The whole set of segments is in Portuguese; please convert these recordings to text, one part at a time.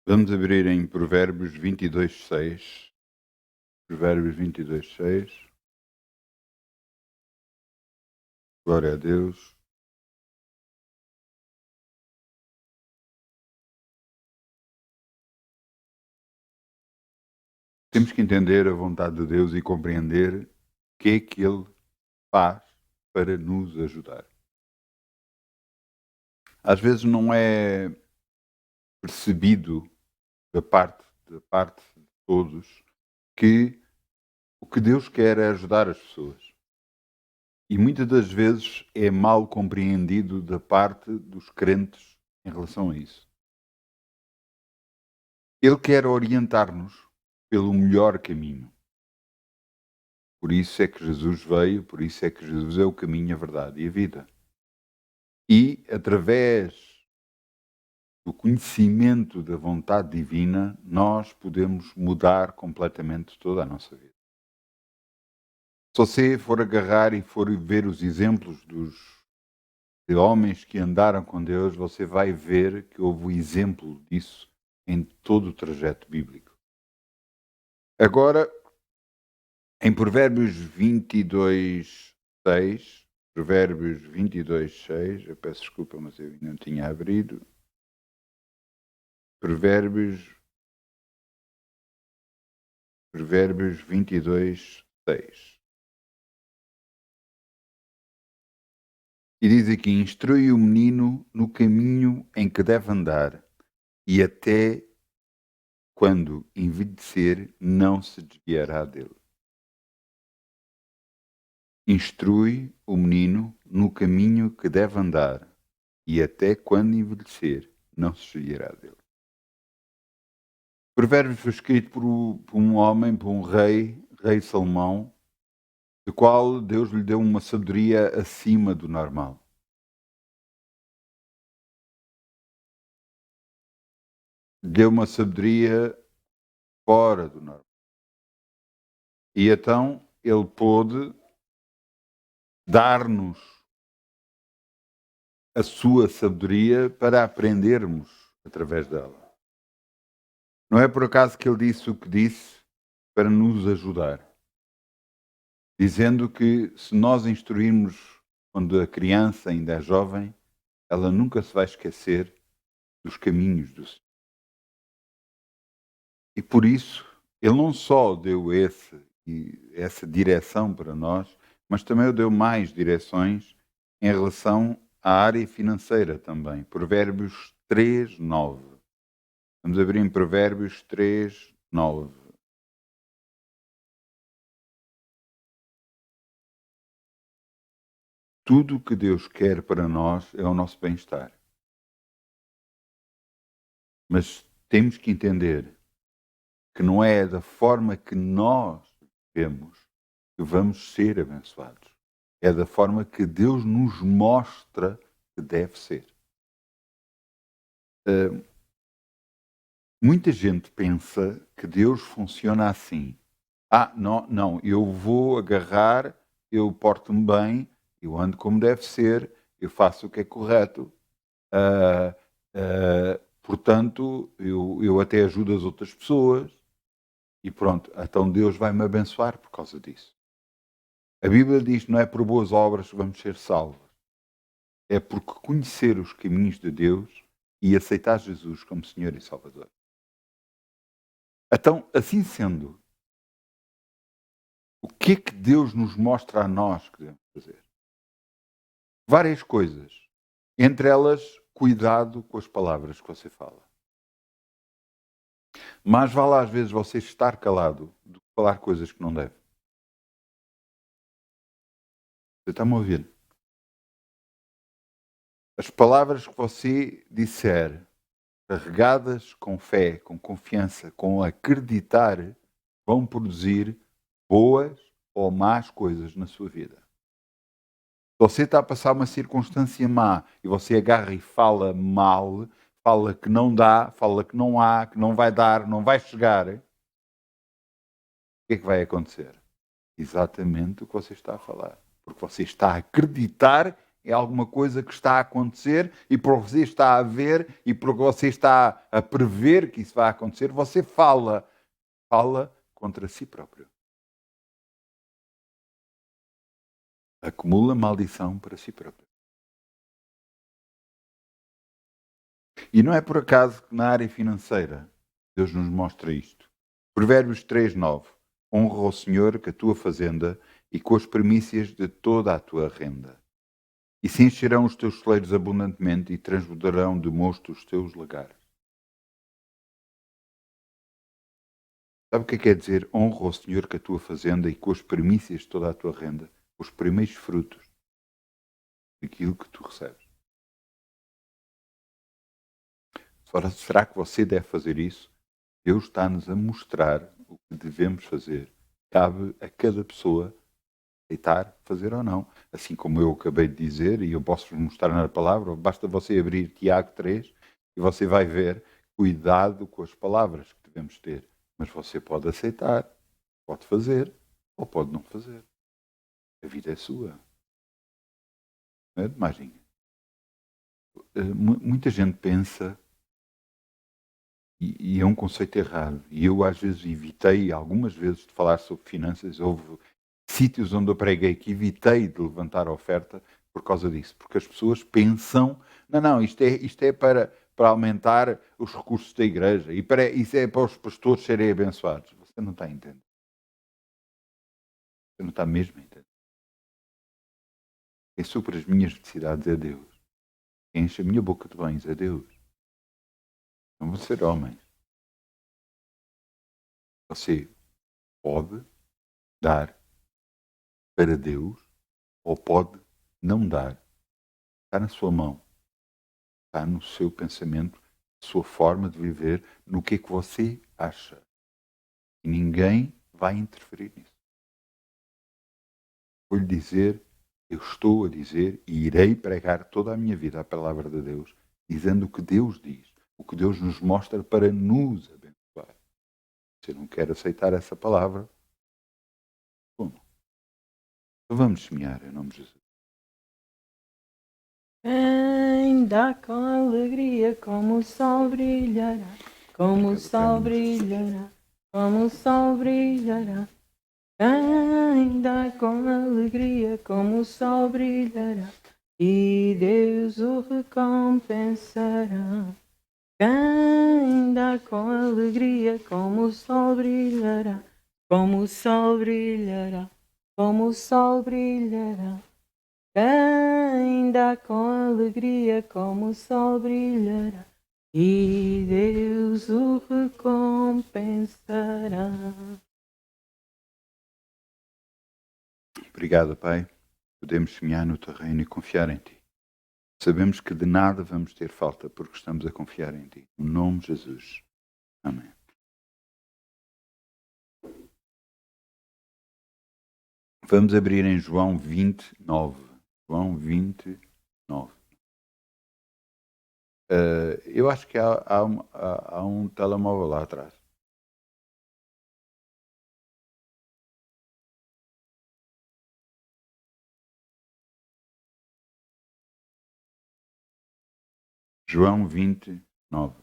Vamos abrir em Provérbios 22:6. Provérbios 22:6. Glória a Deus. Temos que entender a vontade de Deus e compreender o que é que Ele faz para nos ajudar. Às vezes não é percebido da parte de todos que o que Deus quer é ajudar as pessoas. E muitas das vezes é mal compreendido da parte dos crentes em relação a isso. Ele quer orientar-nos pelo melhor caminho. Por isso é que Jesus veio, por isso é que Jesus é o caminho, a verdade e a vida. E através do conhecimento da vontade divina, nós podemos mudar completamente toda a nossa vida. Se você for agarrar e for ver os exemplos de homens que andaram com Deus, você vai ver que houve um exemplo disso em todo o trajeto bíblico. Agora, em Provérbios 22:6, Provérbios 22:6, eu peço desculpa, mas eu não tinha abrido. Provérbios 22:6. E diz aqui: instrui o menino no caminho em que deve andar, e até quando envelhecer não se desviará dele. Instrui o menino no caminho que deve andar, e até quando envelhecer não se desviará dele. Provérbios foi escrito por um homem, por um rei Salomão, do qual Deus lhe deu uma sabedoria acima do normal. Deu uma sabedoria fora do normal. E então ele pôde dar-nos a sua sabedoria para aprendermos através dela. Não é por acaso que ele disse o que disse para nos ajudar, dizendo que se nós instruirmos quando a criança ainda é jovem, ela nunca se vai esquecer dos caminhos do Senhor. E por isso, ele não só deu essa direção para nós, mas também deu mais direções em relação à área financeira também. Provérbios 3:9. Vamos abrir em Provérbios 3:9. Tudo o que Deus quer para nós é o nosso bem-estar. Mas temos que entender que não é da forma que nós vivemos que vamos ser abençoados. É da forma que Deus nos mostra que deve ser. Muita gente pensa que Deus funciona assim. Não, eu vou agarrar, eu porto-me bem, eu ando como deve ser, eu faço o que é correto. Portanto, eu até ajudo as outras pessoas e pronto, então Deus vai me abençoar por causa disso. A Bíblia diz que não é por boas obras que vamos ser salvos, é porque conhecer os caminhos de Deus e aceitar Jesus como Senhor e Salvador. Então, assim sendo, o que é que Deus nos mostra a nós que devemos fazer? Várias coisas. Entre elas, cuidado com as palavras que você fala. Mais vale às vezes você estar calado do que falar coisas que não deve. Você está-me a ouvir? As palavras que você disser, carregadas com fé, com confiança, com acreditar, vão produzir boas ou más coisas na sua vida. Se você está a passar uma circunstância má e você agarra e fala mal, fala que não dá, fala que não há, que não vai dar, não vai chegar, o que é que vai acontecer? Exatamente o que você está a falar. Porque você está a acreditar é alguma coisa que está a acontecer e por você está a ver e por você está a prever que isso vai acontecer, você fala contra si próprio. Acumula maldição para si próprio. E não é por acaso que na área financeira Deus nos mostra isto. Provérbios 3:9. Honra ao Senhor com a tua fazenda e com as primícias de toda a tua renda. E se encherão os teus celeiros abundantemente e transbordarão de mosto os teus lagares. Sabe o que quer dizer? Honra ao Senhor com a tua fazenda e com as primícias de toda a tua renda, os primeiros frutos daquilo que tu recebes. Ora, será que você deve fazer isso? Deus está-nos a mostrar o que devemos fazer. Cabe a cada pessoa aceitar, fazer ou não. Assim como eu acabei de dizer, e eu posso-vos mostrar na palavra, basta você abrir Tiago 3 e você vai ver cuidado com as palavras que devemos ter. Mas você pode aceitar, pode fazer ou pode não fazer. A vida é sua. Não é de mais ninguém. Muita gente pensa, e é um conceito errado, e eu às vezes evitei, algumas vezes, de falar sobre finanças. Houve sítios onde eu preguei que evitei de levantar a oferta por causa disso, porque as pessoas pensam, não, isto é para aumentar os recursos da igreja, e isso é para os pastores serem abençoados. Você não está a entender. Você não está mesmo a entender. Quem supre as minhas necessidades é Deus. Quem enche a minha boca de bens é Deus. Não vão ser homens. Você pode dar para Deus ou pode não dar. Está na sua mão. Está no seu pensamento, sua forma de viver, no que é que você acha. E ninguém vai interferir nisso. Vou-lhe dizer, eu estou a dizer e irei pregar toda a minha vida a palavra de Deus, dizendo o que Deus diz, o que Deus nos mostra para nos abençoar. Se não quer aceitar essa palavra, como? Então vamos semear em nome de Jesus. Ainda com alegria, como o sol brilhará, como o sol brilhará, como o sol brilhará. Ainda com alegria, como o sol brilhará, e Deus o recompensará. Ainda com alegria, como o sol brilhará, como o sol brilhará, como o sol brilhará. Ainda com alegria, como o sol brilhará, e Deus o recompensará. Obrigado, Pai. Podemos semear no terreno e confiar em Ti. Sabemos que de nada vamos ter falta porque estamos a confiar em Ti. No nome de Jesus. Amém. Vamos abrir em João 29. João 29. Eu acho que há um telemóvel lá atrás. João 29.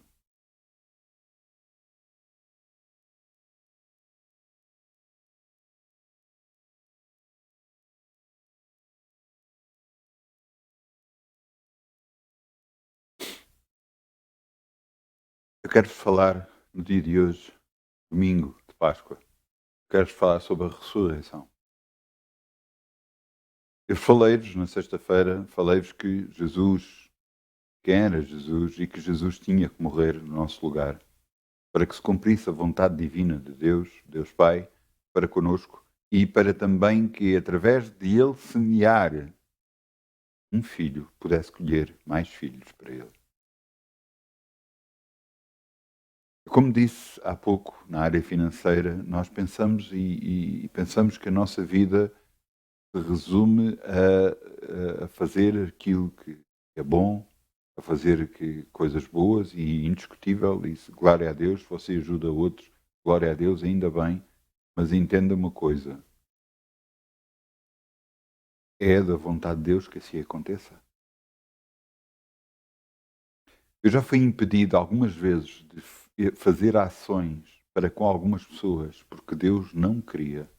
Eu quero falar no dia de hoje, domingo de Páscoa. Quero falar sobre a ressurreição. Eu falei-vos na sexta-feira, falei-vos que Jesus, quem era Jesus e que Jesus tinha que morrer no nosso lugar para que se cumprisse a vontade divina de Deus, Deus Pai, para conosco e para também que através de Ele semear um filho pudesse colher mais filhos para Ele. Como disse há pouco, na área financeira, nós pensamos e pensamos que a nossa vida se resume a fazer aquilo que é bom, a fazer coisas boas e indiscutível, e glória a Deus, você ajuda outros, glória a Deus, ainda bem, mas entenda uma coisa, É da vontade de Deus que assim aconteça. Eu já fui impedido algumas vezes de fazer ações para com algumas pessoas porque Deus não queria.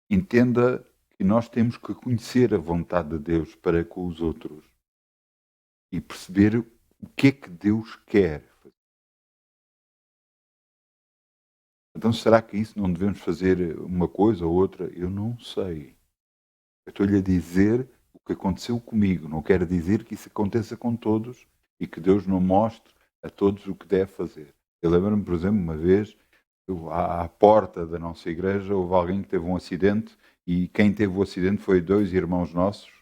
Entenda que nós temos que conhecer a vontade de Deus para com os outros e perceber o que é que Deus quer fazer. Então, será que isso não devemos fazer uma coisa ou outra? Eu não sei. Eu estou-lhe a dizer o que aconteceu comigo. Não quero dizer que isso aconteça com todos e que Deus não mostre a todos o que deve fazer. Eu lembro-me, por exemplo, uma vez, à porta da nossa igreja, houve alguém que teve um acidente e quem teve o acidente foi dois irmãos nossos,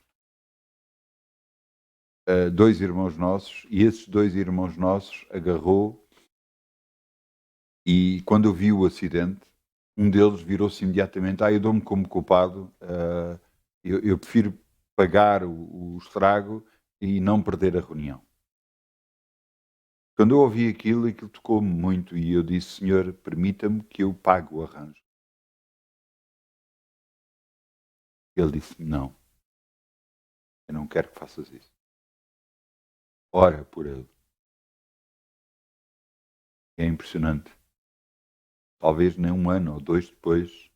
e esses dois irmãos nossos agarrou e quando eu vi o acidente, um deles virou-se imediatamente, eu dou-me como culpado, eu prefiro pagar o estrago e não perder a reunião. Quando eu ouvi aquilo tocou-me muito e eu disse, Senhor, permita-me que eu pague o arranjo. Ele disse, não, eu não quero que faças isso. Ora por ele. É impressionante. Talvez nem um ano ou dois depois,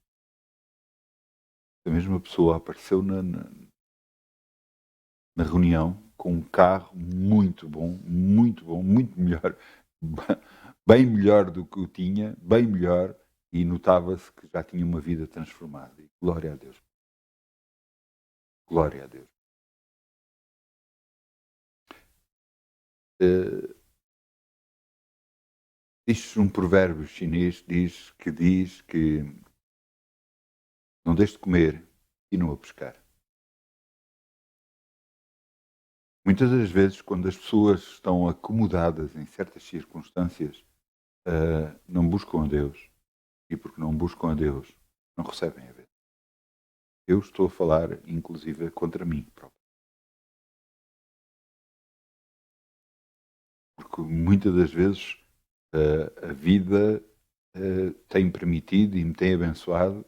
a mesma pessoa apareceu na reunião com um carro muito bom, muito melhor, bem melhor do que o tinha, bem melhor, e notava-se que já tinha uma vida transformada. E glória a Deus. Glória a Deus. Isto um provérbio chinês diz que não deixe de comer e não a pescar. Muitas das vezes, quando as pessoas estão acomodadas em certas circunstâncias, não buscam a Deus. E porque não buscam a Deus, não recebem a vida. Eu estou a falar, inclusive, contra mim próprio. Porque muitas das vezes a vida tem permitido e me tem abençoado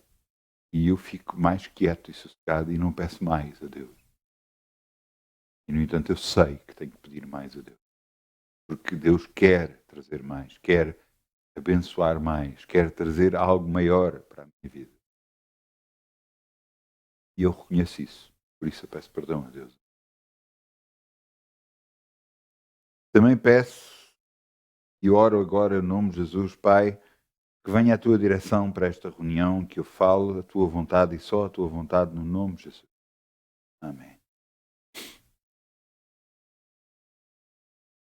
e eu fico mais quieto e sossegado e não peço mais a Deus. E, no entanto, eu sei que tenho que pedir mais a Deus. Porque Deus quer trazer mais, quer abençoar mais, quer trazer algo maior para a minha vida. E eu reconheço isso. Por isso eu peço perdão a Deus. Também peço e oro agora em nome de Jesus, Pai, que venha a tua direção para esta reunião, que eu falo a tua vontade e só a tua vontade no nome de Jesus. Amém.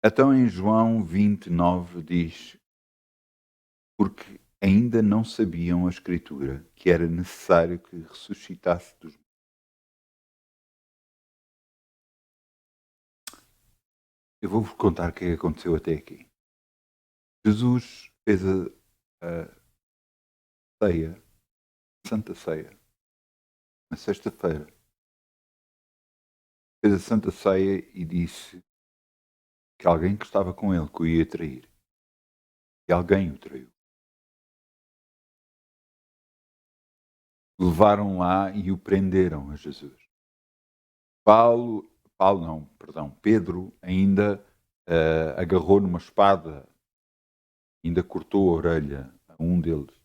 Então em João 29 diz, porque ainda não sabiam a Escritura que era necessário que ressuscitasse dos mortos. Eu vou-vos contar o que aconteceu até aqui. Jesus fez a ceia, a Santa Ceia, na sexta-feira. Fez a Santa Ceia e disse que alguém que estava com ele que o ia trair. E alguém o traiu. Levaram lá e o prenderam a Jesus. Pedro ainda agarrou numa espada, ainda cortou a orelha a um deles.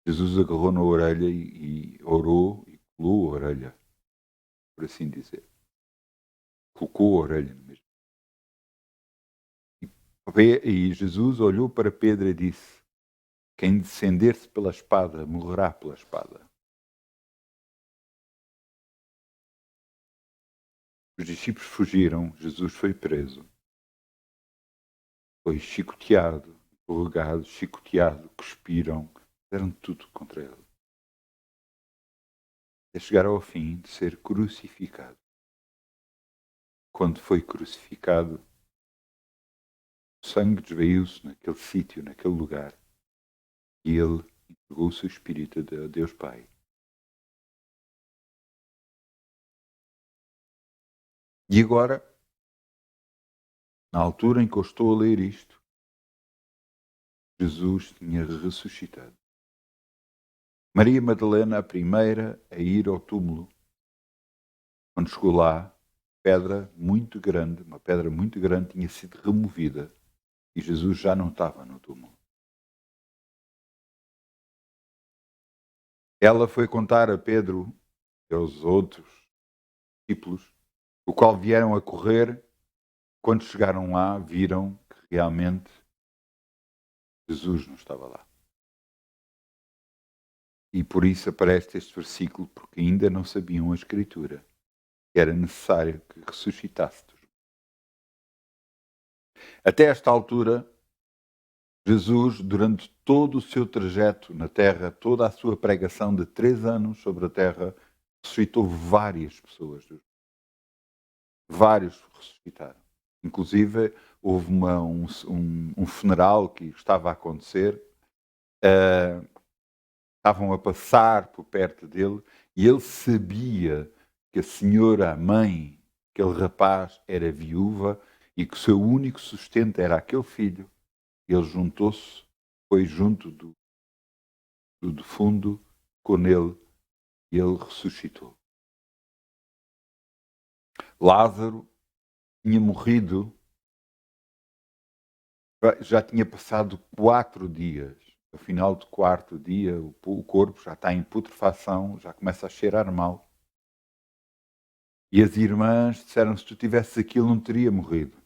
Jesus agarrou na orelha e orou e colou a orelha, por assim dizer. Colocou a orelha mesmo. E Jesus olhou para Pedro e disse, quem descender-se pela espada, morrerá pela espada. Os discípulos fugiram, Jesus foi preso. Foi chicoteado, interrogado, chicoteado, cuspiram, fizeram tudo contra ele. Até chegar ao fim de ser crucificado. Quando foi crucificado, o sangue desveiu-se naquele sítio, naquele lugar, e ele entregou o seu espírito a Deus Pai. E agora, na altura em que eu estou a ler isto, Jesus tinha ressuscitado. Maria Madalena, a primeira a ir ao túmulo. Quando chegou lá, uma pedra muito grande tinha sido removida e Jesus já não estava no túmulo. Ela foi contar a Pedro e aos outros discípulos, o qual vieram a correr. Quando chegaram lá, viram que realmente Jesus não estava lá. E por isso aparece este versículo, porque ainda não sabiam a Escritura, que era necessário que ressuscitasse. Até esta altura, Jesus, durante todo o seu trajeto na Terra, toda a sua pregação de 3 anos sobre a Terra, ressuscitou várias pessoas. Vários ressuscitaram. Inclusive, houve um funeral que estava a acontecer, estavam a passar por perto dele e ele sabia que a senhora, a mãe, aquele rapaz, era viúva e que o seu único sustento era aquele filho. Ele juntou-se, foi junto do defundo com ele e ele ressuscitou. Lázaro tinha morrido, já tinha passado 4 dias. No final do 4º dia, o corpo já está em putrefação, já começa a cheirar mal. E as irmãs disseram: se tu tivesses aquilo, não teria morrido.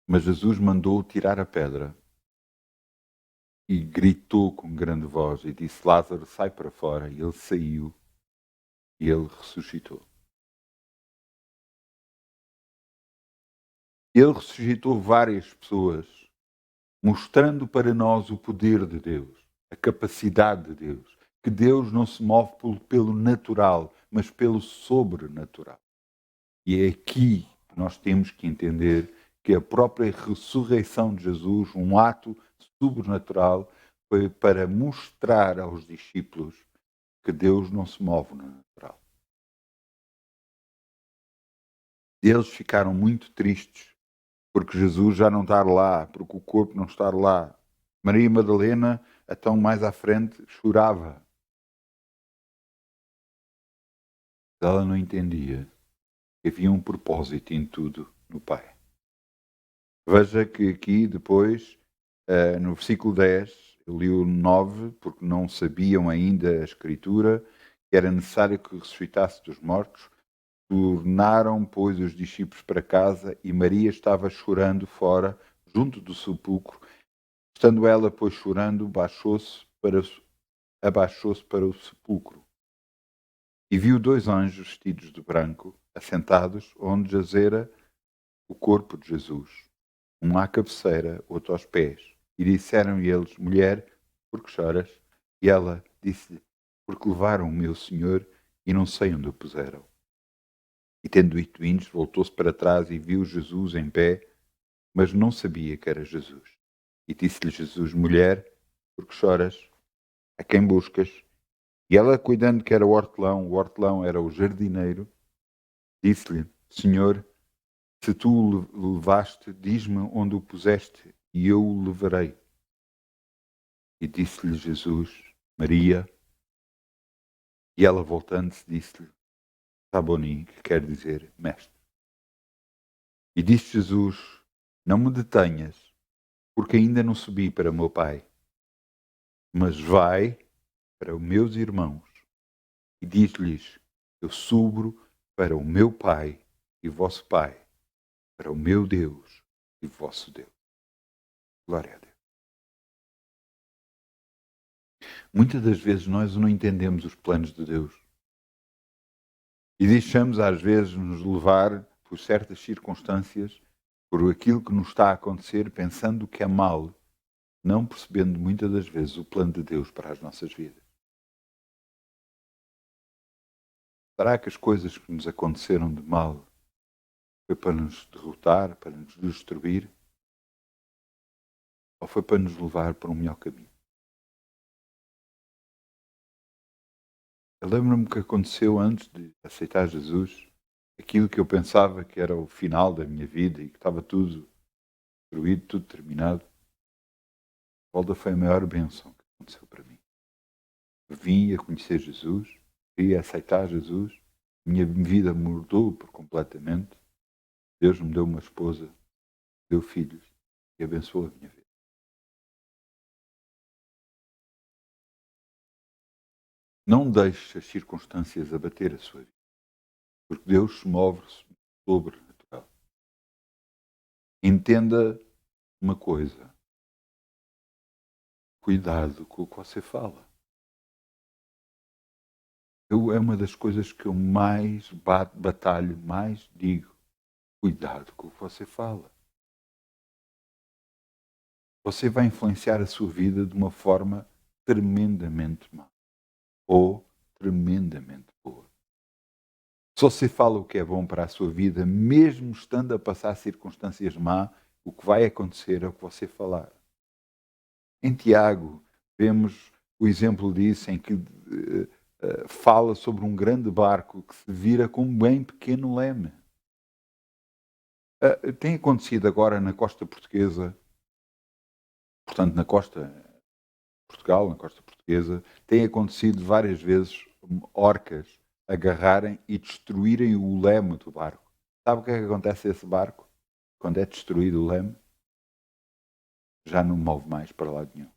Mas Jesus mandou tirar a pedra e gritou com grande voz e disse: Lázaro, sai para fora. E ele saiu e ele ressuscitou. Ele ressuscitou várias pessoas, mostrando para nós o poder de Deus, a capacidade de Deus, que Deus não se move pelo natural, mas pelo sobrenatural. E é aqui que nós temos que entender que a própria ressurreição de Jesus, um ato sobrenatural, foi para mostrar aos discípulos que Deus não se move no natural. Eles ficaram muito tristes porque Jesus já não está lá, porque o corpo não está lá. Maria Madalena, então mais à frente, chorava. Ela não entendia que havia um propósito em tudo no Pai. Veja que aqui depois, no versículo 10, eu li o 9, porque não sabiam ainda a Escritura, que era necessário que ressuscitasse dos mortos. Tornaram, pois, os discípulos para casa e Maria estava chorando fora, junto do sepulcro. Estando ela, pois, chorando, abaixou-se para o sepulcro e viu 2 anjos vestidos de branco, assentados onde jazera o corpo de Jesus, um à cabeceira, outro aos pés. E disseram eles: mulher, por que choras? E ela disse: porque levaram o meu Senhor e não sei onde o puseram. E tendo dito isto, voltou-se para trás e viu Jesus em pé, mas não sabia que era Jesus. E disse-lhe Jesus: mulher, por que choras? A quem buscas? E ela, cuidando que era o hortelão era o jardineiro, disse-lhe: Senhor, se tu o levaste, diz-me onde o puseste, e eu o levarei. E disse-lhe Jesus: Maria. E ela, voltando-se, disse-lhe: Raboni, que quer dizer mestre. E disse Jesus: não me detenhas, porque ainda não subi para o meu Pai, mas vai para os meus irmãos e diz-lhes: eu subo para o meu Pai e vosso Pai, para o meu Deus e vosso Deus. Glória a Deus. Muitas das vezes nós não entendemos os planos de Deus e deixamos às vezes nos levar por certas circunstâncias, por aquilo que nos está a acontecer, pensando que é mal, não percebendo muitas das vezes o plano de Deus para as nossas vidas. Será que as coisas que nos aconteceram de mal foi para nos derrotar, para nos destruir? Ou foi para nos levar para um melhor caminho? Eu lembro-me que aconteceu antes de aceitar Jesus, aquilo que eu pensava que era o final da minha vida e que estava tudo destruído, tudo terminado. A volta foi a maior bênção que aconteceu para mim. Vim a conhecer Jesus, vim a aceitar Jesus, minha vida mudou por completamente. Deus me deu uma esposa, deu filhos e abençoou a minha vida. Não deixe as circunstâncias abater a sua vida, porque Deus se move sobrenatural. Entenda uma coisa: cuidado com o que você fala. É uma das coisas que eu mais batalho, mais digo. Cuidado com o que você fala. Você vai influenciar a sua vida de uma forma tremendamente má ou tremendamente boa. Se você fala o que é bom para a sua vida, mesmo estando a passar circunstâncias má, o que vai acontecer é o que você falar. Em Tiago, vemos o exemplo disso em que fala sobre um grande barco que se vira com um bem pequeno leme. Tem acontecido agora na costa portuguesa, portanto na costa Portugal, na costa portuguesa, tem acontecido várias vezes orcas agarrarem e destruírem o leme do barco. Sabe o que é que acontece a esse barco? Quando é destruído o leme, já não move mais para lado nenhum.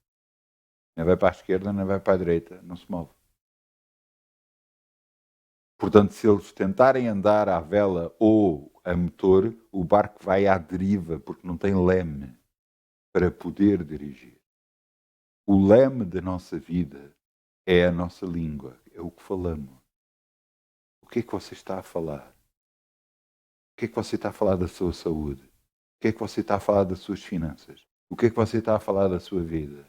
Nem vai para a esquerda, nem vai para a direita, não se move. Portanto, se eles tentarem andar à vela ou a motor, o barco vai à deriva, porque não tem leme para poder dirigir. O leme da nossa vida é a nossa língua, é o que falamos. O que é que você está a falar? O que é que você está a falar da sua saúde? O que é que você está a falar das suas finanças? O que é que você está a falar da sua vida?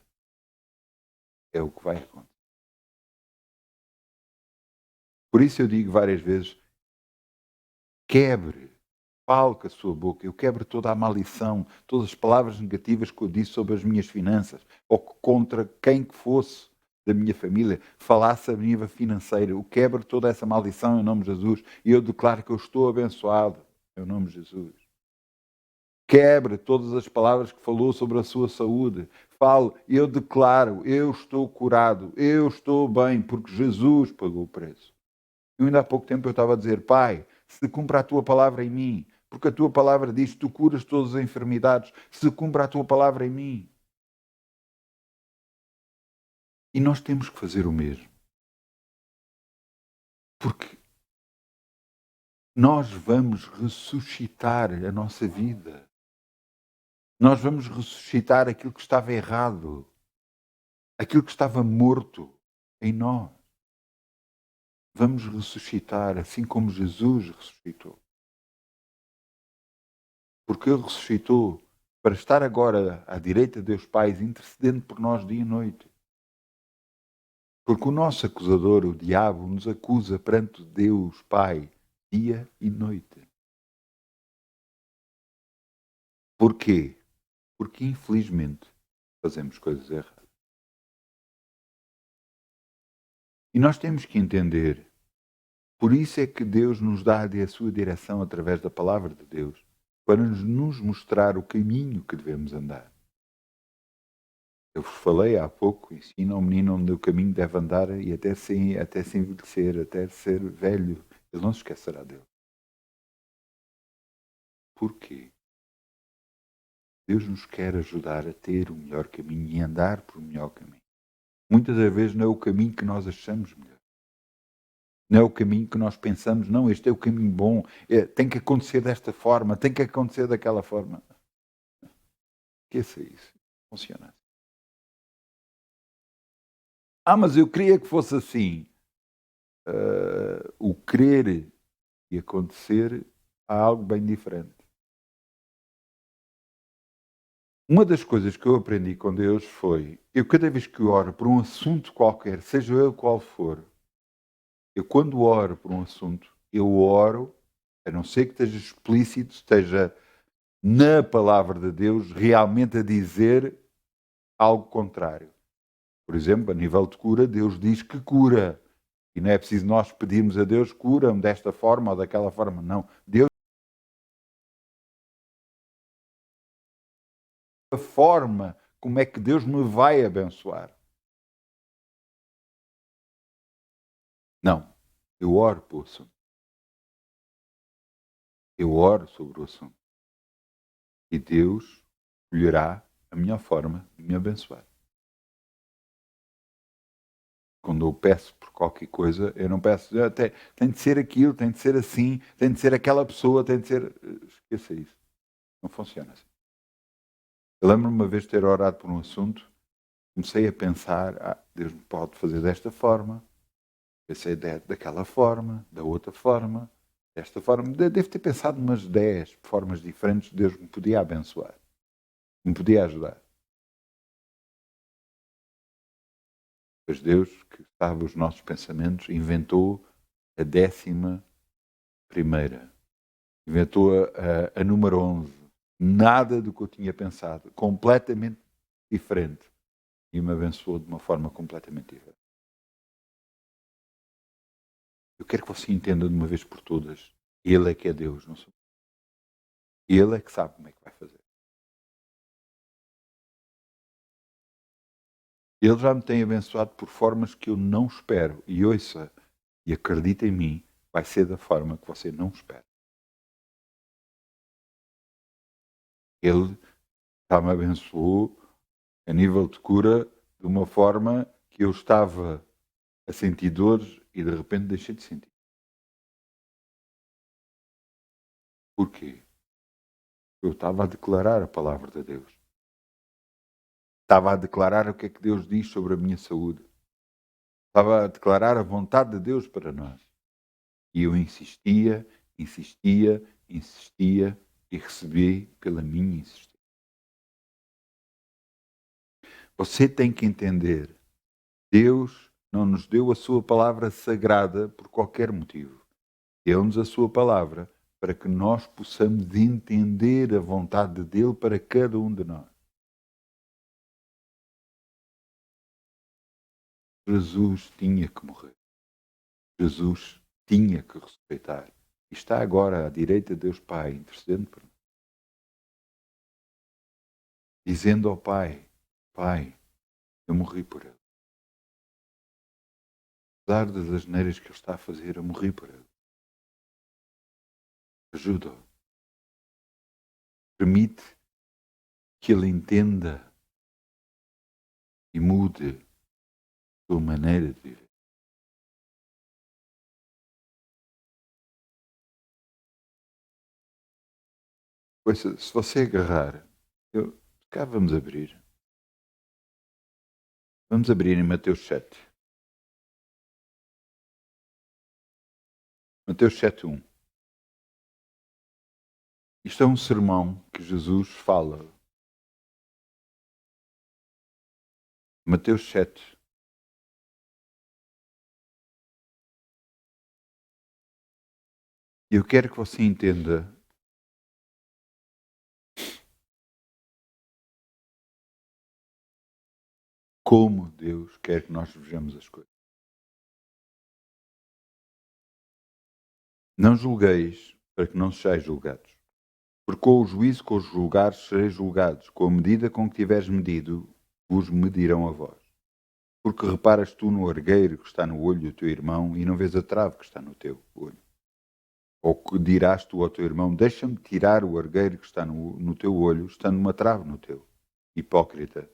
É o que vai acontecer. Por isso eu digo várias vezes, quebre, fale com a sua boca, eu quebro toda a maldição, todas as palavras negativas que eu disse sobre as minhas finanças, ou contra quem que fosse da minha família, falasse a nível financeiro, eu quebro toda essa maldição em nome de Jesus, e eu declaro que eu estou abençoado em nome de Jesus. Quebre todas as palavras que falou sobre a sua saúde. Fale, eu declaro, eu estou curado, eu estou bem, porque Jesus pagou o preço. Eu ainda há pouco tempo eu estava a dizer, Pai, se cumpra a tua palavra em mim, porque a tua palavra diz que tu curas todas as enfermidades, se cumpra a tua palavra em mim. E nós temos que fazer o mesmo. Porque nós vamos ressuscitar a nossa vida. Nós vamos ressuscitar aquilo que estava errado, aquilo que estava morto em nós. Vamos ressuscitar assim como Jesus ressuscitou. Porque Ele ressuscitou para estar agora à direita de Deus Pai, intercedendo por nós dia e noite. Porque o nosso acusador, o diabo, nos acusa perante Deus Pai, dia e noite. Porquê? Porque infelizmente fazemos coisas erradas. E nós temos que entender, por isso é que Deus nos dá a sua direção através da palavra de Deus, para nos mostrar o caminho que devemos andar. Eu vos falei há pouco, ensina ao menino onde o caminho deve andar e até se envelhecer, até ser velho, ele não se esquecerá dele. Porquê? Deus nos quer ajudar a ter o melhor caminho e andar por um melhor caminho. Muitas das vezes não é o caminho que nós achamos melhor. Não é o caminho que nós pensamos, não, este é o caminho bom, tem que acontecer desta forma, tem que acontecer daquela forma. Esqueça isso. Funciona. Mas eu queria que fosse assim. O querer e acontecer há algo bem diferente. Uma das coisas que eu aprendi com Deus foi, eu cada vez que oro por um assunto qualquer, seja ele qual for, eu quando oro por um assunto, eu oro, a não ser que esteja explícito, esteja na palavra de Deus, realmente a dizer algo contrário. Por exemplo, a nível de cura, Deus diz que cura. E não é preciso nós pedirmos a Deus, cura-me desta forma ou daquela forma. Não. Deus, a forma como é que Deus me vai abençoar. Não, eu oro pelo assunto. Eu oro sobre o assunto. E Deus escolherá a melhor forma de me abençoar. Quando eu peço por qualquer coisa, eu não peço, tem de ser aquilo, tem de ser assim, tem de ser aquela pessoa, tem de ser. Esqueça isso. Não funciona assim. Eu lembro-me uma vez de ter orado por um assunto, comecei a pensar, Deus me pode fazer desta forma, pensei daquela forma, da outra forma, desta forma. Devo ter pensado umas 10 formas diferentes de Deus me podia abençoar, me podia ajudar. Mas Deus, que sabe os nossos pensamentos, inventou a 11ª. Inventou a número 11. Nada do que eu tinha pensado. Completamente diferente. E me abençoou de uma forma completamente diferente. Eu quero que você entenda de uma vez por todas. Ele é que é Deus, não sou. Ele é que sabe como é que vai fazer. Ele já me tem abençoado por formas que eu não espero. E ouça, e acredita em mim, vai ser da forma que você não espera. Ele já me abençoou a nível de cura de uma forma que eu estava a sentir dores e de repente deixei de sentir. Porquê? Eu estava a declarar a palavra de Deus. Estava a declarar o que é que Deus diz sobre a minha saúde. Estava a declarar a vontade de Deus para nós. E eu insistia, insistia, insistia e recebi pela minha insistência. Você tem que entender, Deus não nos deu a sua palavra sagrada por qualquer motivo. Deu-nos a sua palavra para que nós possamos entender a vontade dele para cada um de nós. Jesus tinha que morrer. Jesus tinha que ressuscitar. E está agora à direita de Deus Pai, intercedendo por nós. Dizendo ao Pai, Pai, eu morri por ele. Apesar das asneiras que ele está a fazer, eu morri por ele. Ajuda-o. Permite que ele entenda e mude a sua maneira de viver. Pois, se você agarrar, cá vamos abrir. Vamos abrir em Mateus 7. Mateus 7:1. Isto é um sermão que Jesus fala. Mateus 7. E eu quero que você entenda como Deus quer que nós vejamos as coisas. Não julgueis para que não sejais julgados. Porque com o juízo que os julgares sereis julgados, com a medida com que tiveres medido, vos medirão a vós. Porque reparas tu no argueiro que está no olho do teu irmão e não vês a trave que está no teu olho. Ou que dirás tu ao teu irmão, deixa-me tirar o argueiro que está no teu olho, estando uma trave no teu. Hipócrita,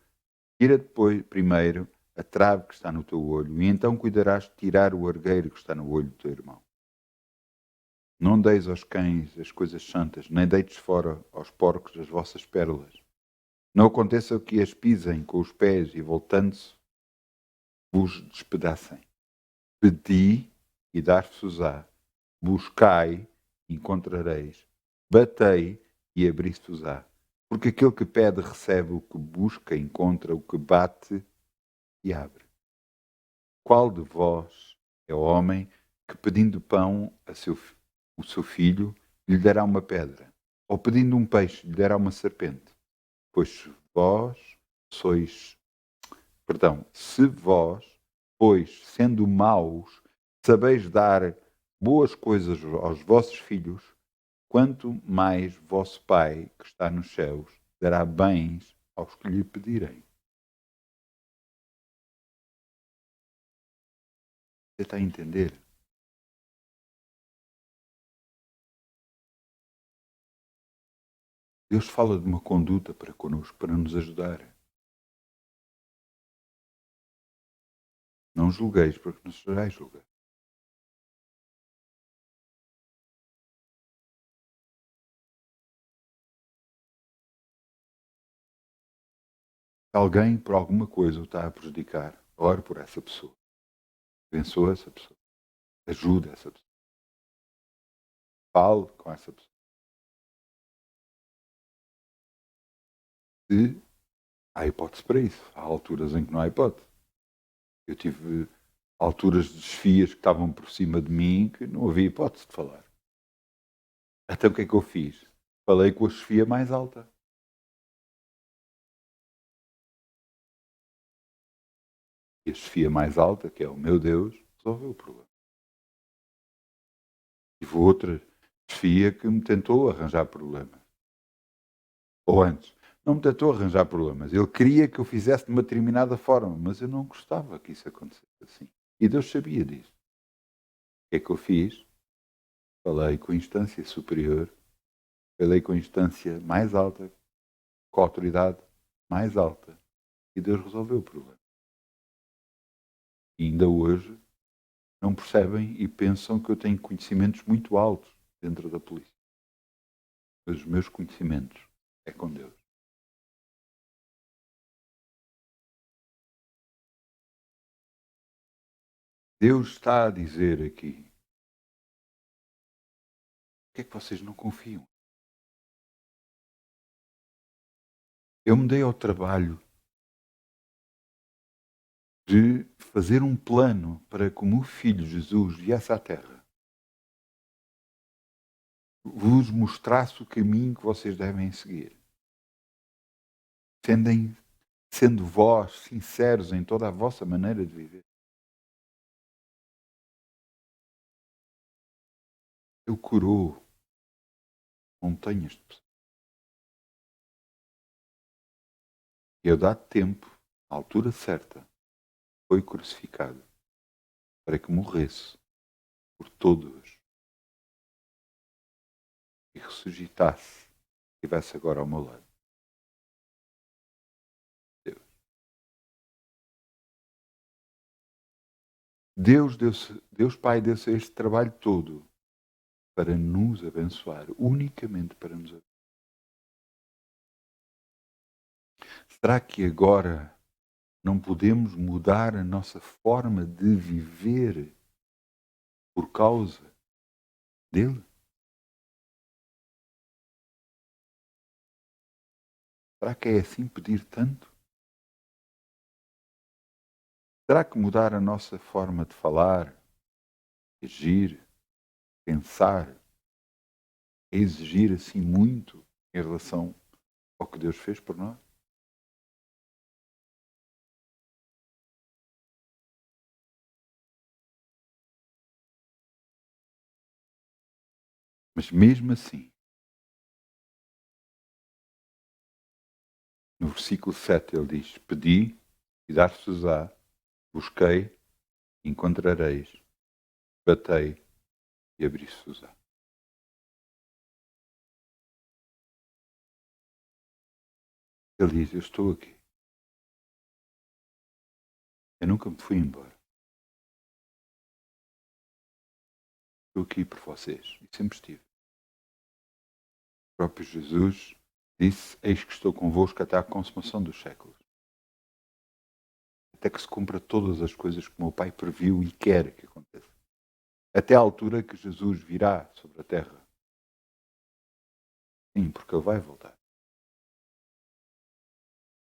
tira depois, primeiro, a trave que está no teu olho, e então cuidarás de tirar o argueiro que está no olho do teu irmão. Não deis aos cães as coisas santas, nem deites fora aos porcos as vossas pérolas. Não aconteça que as pisem com os pés e, voltando-se, vos despedacem. Pedi e dar-vos-á. Buscai e encontrareis. Batei e abri-se-vos-á. Porque aquele que pede recebe, o que busca encontra, o que bate e abre. Qual de vós é o homem que, pedindo pão o seu filho, lhe dará uma pedra? Ou pedindo um peixe, lhe dará uma serpente? Pois vós sois... se vós, pois, sendo maus, sabeis dar boas coisas aos vossos filhos, quanto mais vosso Pai, que está nos céus, dará bens aos que lhe pedirem. Você está a entender? Deus fala de uma conduta para connosco, para nos ajudar. Não julgueis, porque não sereis julgados. Se alguém, por alguma coisa, o está a prejudicar, ore por essa pessoa. Abençoe essa pessoa. Ajude essa pessoa. Fale com essa pessoa. Se há hipótese para isso. Há alturas em que não há hipótese. Eu tive alturas de desfias que estavam por cima de mim que não havia hipótese de falar. Então o que é que eu fiz? Falei com a chefia mais alta. E a chefia mais alta, que é o meu Deus, resolveu o problema. Tive outra chefia que me tentou arranjar problemas. Ou antes, não me tentou arranjar problemas. Ele queria que eu fizesse de uma determinada forma, mas eu não gostava que isso acontecesse assim. E Deus sabia disso. O que é que eu fiz? Falei com a instância superior, falei com a instância mais alta, com a autoridade mais alta. E Deus resolveu o problema. E ainda hoje não percebem e pensam que eu tenho conhecimentos muito altos dentro da polícia. Mas os meus conhecimentos é com Deus. Deus está a dizer aqui: por que é que vocês não confiam? Eu me dei ao trabalho de fazer um plano para que o meu filho Jesus viesse à Terra, vos mostrasse o caminho que vocês devem seguir, sendo vós sinceros em toda a vossa maneira de viver. Ele curou montanhas de pessoas. E ao dar tempo, à altura certa, foi crucificado para que morresse por todos e ressuscitasse, estivesse agora ao meu lado. Deus. Deus Pai deu-se este trabalho todo para nos abençoar, unicamente para nos abençoar. Será que agora não podemos mudar a nossa forma de viver por causa dele? Será que é assim pedir tanto? Será que mudar a nossa forma de falar, agir, pensar, é exigir assim muito em relação ao que Deus fez por nós? Mas mesmo assim, no versículo 7 ele diz: Pedi e dar-se-vos-á, busquei, encontrareis, batei e abrir-se-vos-á. Ele diz: Eu estou aqui. Eu nunca me fui embora. Estou aqui por vocês e sempre estive. O próprio Jesus disse: Eis que estou convosco até à consumação dos séculos. Até que se cumpra todas as coisas que o meu Pai previu e quer que aconteça. Até à altura que Jesus virá sobre a terra. Sim, porque ele vai voltar.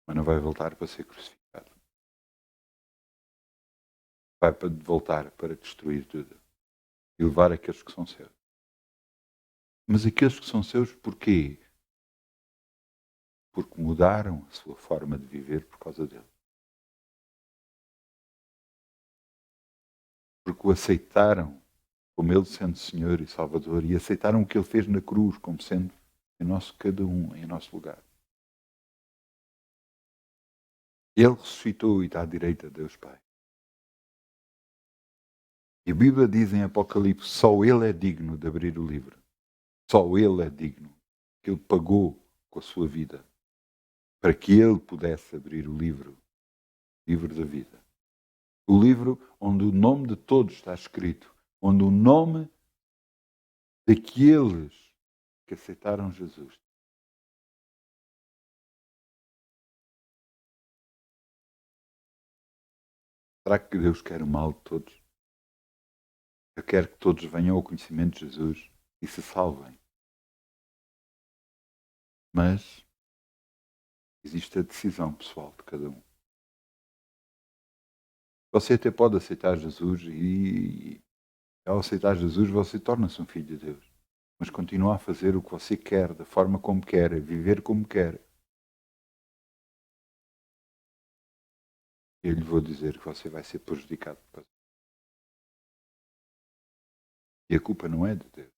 Mas não vai voltar para ser crucificado. Vai voltar para destruir tudo e levar aqueles que são seus. Mas aqueles que são seus, porquê? Porque mudaram a sua forma de viver por causa dele. Porque o aceitaram como ele sendo Senhor e Salvador e aceitaram o que ele fez na cruz como sendo em nosso cada um, em nosso lugar. Ele ressuscitou e está à direita de Deus Pai. E a Bíblia diz em Apocalipse, só Ele é digno de abrir o livro. Só Ele é digno. Que Ele pagou com a sua vida para que Ele pudesse abrir o livro da vida. O livro onde o nome de todos está escrito, onde o nome daqueles que aceitaram Jesus. Será que Deus quer o mal de todos? Ele quer que todos venham ao conhecimento de Jesus e se salvem. Mas existe a decisão pessoal de cada um. Você até pode aceitar Jesus e ao aceitar Jesus você torna-se um filho de Deus. Mas continua a fazer o que você quer, da forma como quer, a viver como quer. Eu lhe vou dizer que você vai ser prejudicado por causa disso. E a culpa não é de Deus.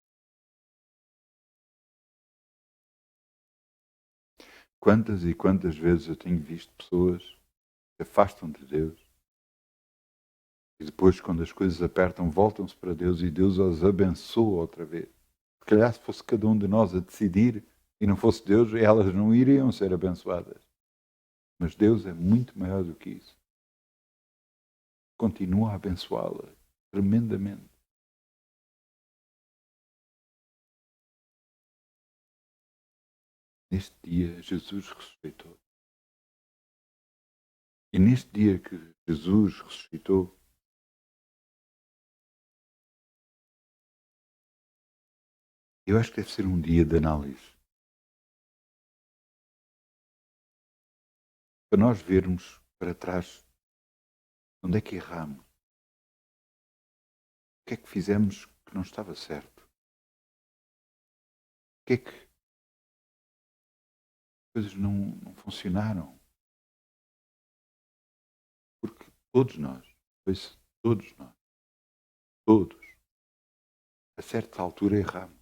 Quantas e quantas vezes eu tenho visto pessoas que se afastam de Deus e depois, quando as coisas apertam, voltam-se para Deus e Deus os abençoa outra vez. Se calhar, se fosse cada um de nós a decidir e não fosse Deus, elas não iriam ser abençoadas. Mas Deus é muito maior do que isso. Continua a abençoá-la tremendamente. Neste dia, Jesus ressuscitou. E neste dia que Jesus ressuscitou, eu acho que deve ser um dia de análise. Para nós vermos para trás onde é que erramos. O que é que fizemos que não estava certo? O que é que as coisas não funcionaram? Porque todos nós, todos, a certa altura erramos.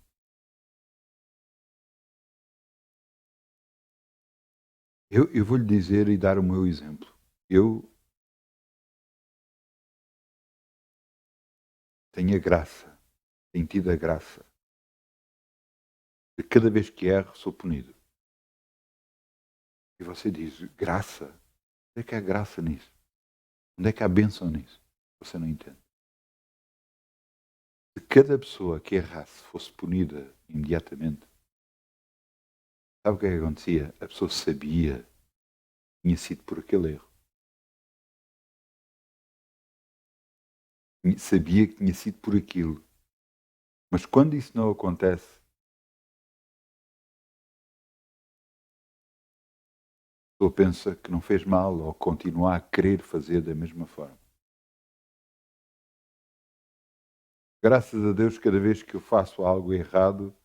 Eu vou-lhe dizer e dar o meu exemplo. Eu tenho a graça, tenho tido a graça de cada vez que erro sou punido. E você diz, graça? Onde é que há graça nisso? Onde é que há bênção nisso? Você não entende. Se cada pessoa que errasse fosse punida imediatamente, sabe o que é que acontecia? A pessoa sabia que tinha sido por aquele erro. Sabia que tinha sido por aquilo. Mas quando isso não acontece, a pessoa pensa que não fez mal ou continua a querer fazer da mesma forma. Graças a Deus, cada vez que eu faço algo errado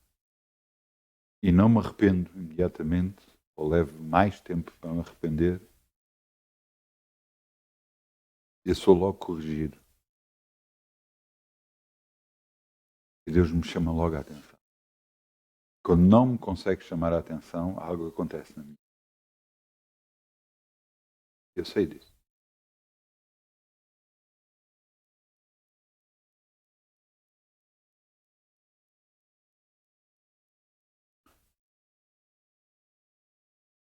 e não me arrependo imediatamente, ou levo mais tempo para me arrepender, eu sou logo corrigido. E Deus me chama logo a atenção. Quando não me consegue chamar a atenção, algo acontece na minha vida. Eu sei disso.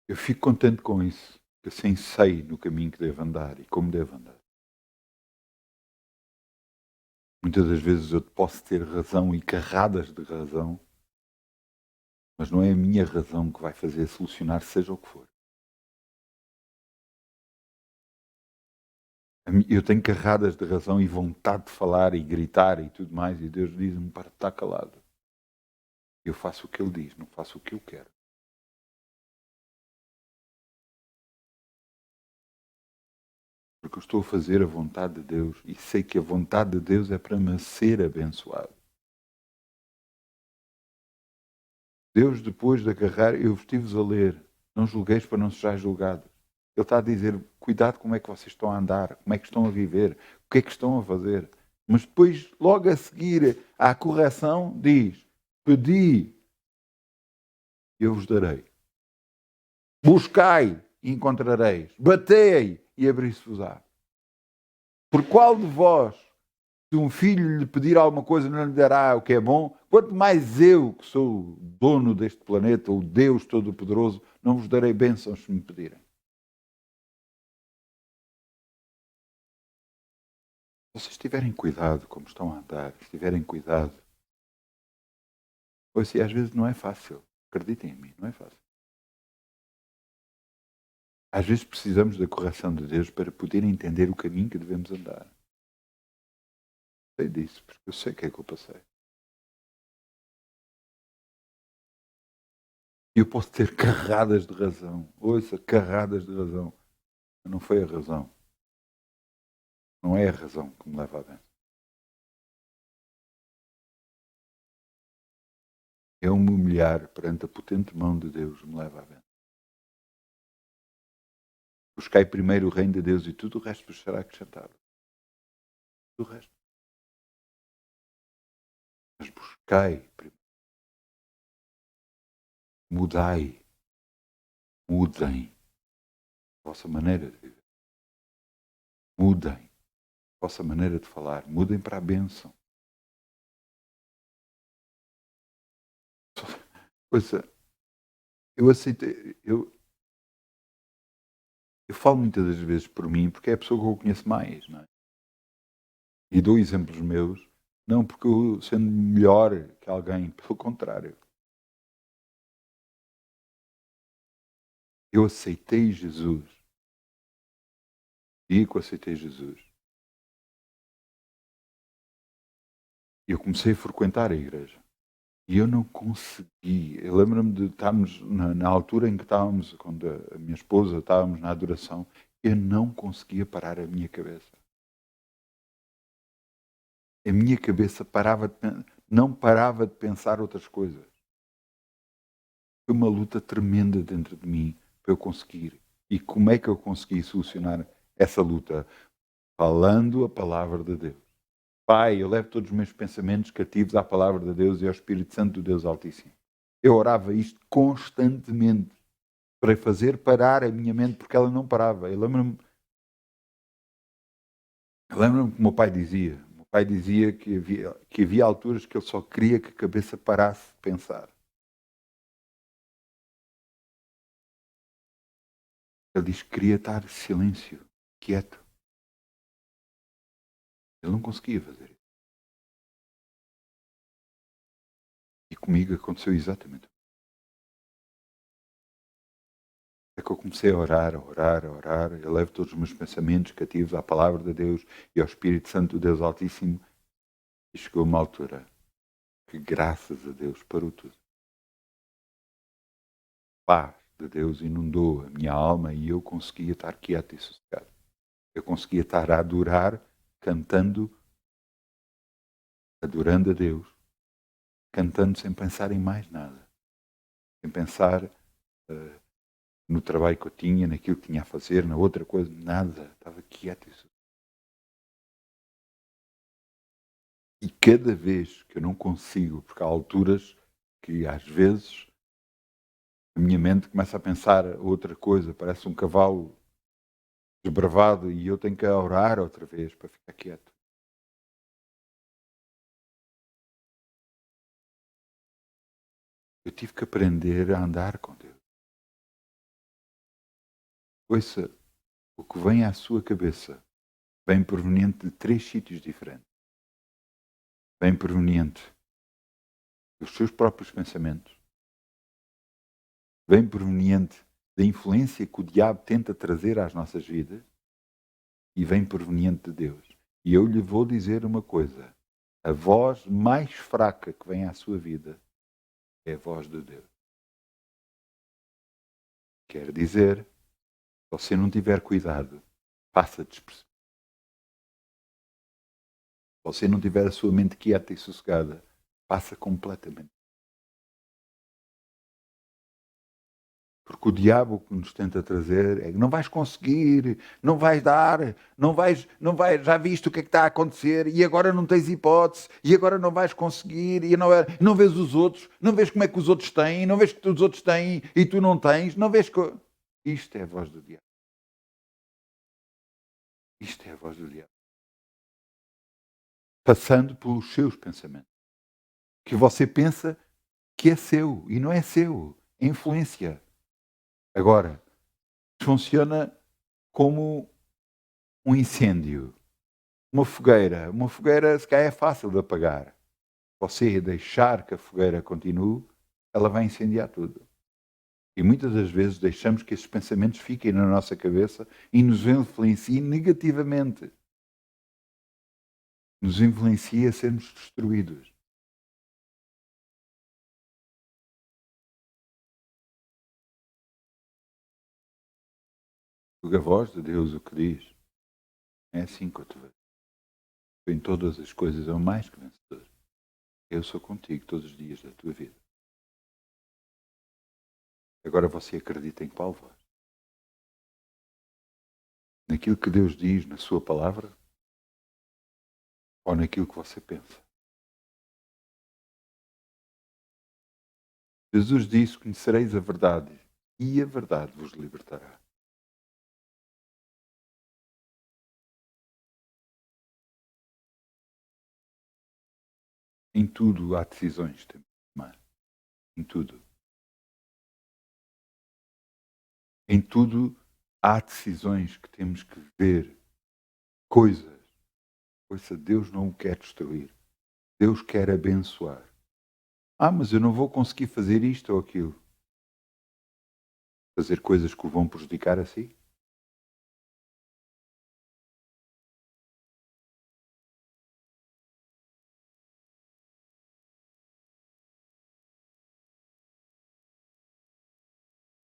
Eu fico contente com isso, que assim sei no caminho que devo andar e como devo andar. Muitas das vezes eu posso ter razão e carradas de razão, mas não é a minha razão que vai fazer solucionar seja o que for. Eu tenho carradas de razão e vontade de falar e gritar e tudo mais, e Deus diz-me para estar calado. Eu faço o que Ele diz, não faço o que eu quero. Porque eu estou a fazer a vontade de Deus e sei que a vontade de Deus é para me ser abençoado. Deus, depois de agarrar, eu estive-vos a ler, não julgueis para não sejais julgados. Ele está a dizer, cuidado como é que vocês estão a andar, como é que estão a viver, o que é que estão a fazer. Mas depois, logo a seguir à correção, diz, pedi, eu vos darei. Buscai e encontrareis. Batei e abri-se-vos-á. Por qual de vós, Se um filho lhe pedir alguma coisa, não lhe dará o que é bom, quanto mais eu, que sou o dono deste planeta, o Deus Todo-Poderoso, não vos darei bênçãos se me pedirem. Se vocês tiverem cuidado como estão a andar, se tiverem cuidado, pois sim, às vezes não é fácil, acreditem em mim, não é fácil. Às vezes precisamos da correção de Deus para poder entender o caminho que devemos andar. Sei disso, porque eu sei o que é que eu passei. E eu posso ter carradas de razão. Ouça, carradas de razão. Mas não foi a razão. Não é a razão que me leva a bem. É me humilhar perante a potente mão de Deus me leva a bem. Buscai primeiro o reino de Deus e tudo o resto vos será acrescentado. Tudo o resto. Mas buscai primeiro. Mudai. Mudem a vossa maneira de viver. Mudem a vossa maneira de falar. Mudem para a bênção. Ouça, eu aceitei. Eu falo muitas das vezes por mim porque é a pessoa que eu conheço mais, não é? E dou exemplos meus, não porque eu sendo melhor que alguém, pelo contrário. Eu aceitei Jesus. E que eu aceitei Jesus. Eu comecei a frequentar a igreja. E eu não consegui. Eu lembro-me de estarmos na altura em que estávamos, quando a minha esposa estávamos na adoração, eu não conseguia parar a minha cabeça. A minha cabeça não parava de pensar outras coisas. Foi uma luta tremenda dentro de mim para eu conseguir. E como é que eu consegui solucionar essa luta? Falando a palavra de Deus. Pai, eu levo todos os meus pensamentos cativos à palavra de Deus e ao Espírito Santo do Deus Altíssimo. Eu orava isto constantemente para fazer parar a minha mente, porque ela não parava. Eu lembro-me que o meu pai dizia. O meu pai dizia que havia alturas que ele só queria que a cabeça parasse de pensar. Ele diz que queria estar silêncio, quieto. Ele não conseguia fazer isso. E comigo aconteceu exatamente. É que eu comecei a orar, a orar, a orar. Eu levo todos os meus pensamentos cativos à palavra de Deus e ao Espírito Santo do Deus Altíssimo. E chegou uma altura que, graças a Deus, parou tudo. A paz de Deus inundou a minha alma e eu conseguia estar quieto e sossegado. Eu conseguia estar a adorar, cantando, adorando a Deus, cantando sem pensar em mais nada. Sem pensar no trabalho que eu tinha, naquilo que tinha a fazer, na outra coisa, nada. Estava quieto e sossegado. E cada vez que eu não consigo, porque há alturas que às vezes a minha mente começa a pensar outra coisa, parece um cavalo desbravado e eu tenho que orar outra vez para ficar quieto. Eu tive que aprender a andar com Deus. Ouça, o que vem à sua cabeça vem proveniente de 3 sítios diferentes. Vem proveniente dos seus próprios pensamentos. Vem proveniente da influência que o diabo tenta trazer às nossas vidas. E vem proveniente de Deus. E eu lhe vou dizer uma coisa. A voz mais fraca que vem à sua vida é a voz de Deus. Quer dizer, se você não tiver cuidado, passa despercebido. Se você não tiver a sua mente quieta e sossegada, passa completamente. Porque o diabo que nos tenta trazer é que não vais conseguir, não vais dar, não vais, já viste o que é que está a acontecer e agora não tens hipótese e agora não vais conseguir e não vês os outros, não vês como é que os outros têm, não vês que os outros têm e tu não tens, não vês que... Isto é a voz do diabo. Isto é a voz do diabo. passando pelos seus pensamentos. Que você pensa que é seu e não é seu, é influência. Agora, funciona como um incêndio, uma fogueira. Uma fogueira, se calhar, é fácil de apagar. Você deixar que a fogueira continue, ela vai incendiar tudo. E muitas das vezes deixamos que esses pensamentos fiquem na nossa cabeça e nos influenciem negativamente. Nos influencia a sermos destruídos. Porque a voz de Deus o que diz é assim que eu te vejo. Em todas as coisas é o mais que vencedor. Eu sou contigo todos os dias da tua vida. Agora você acredita em qual voz? Naquilo que Deus diz na sua palavra? Ou naquilo que você pensa? Jesus disse: conhecereis a verdade e a verdade vos libertará. Em tudo há decisões que temos que tomar. Em tudo. Em tudo há decisões que temos que ver. Coisas. Ouça, Deus não o quer destruir. Deus quer abençoar. Mas eu não vou conseguir fazer isto ou aquilo. Fazer coisas que o vão prejudicar a si?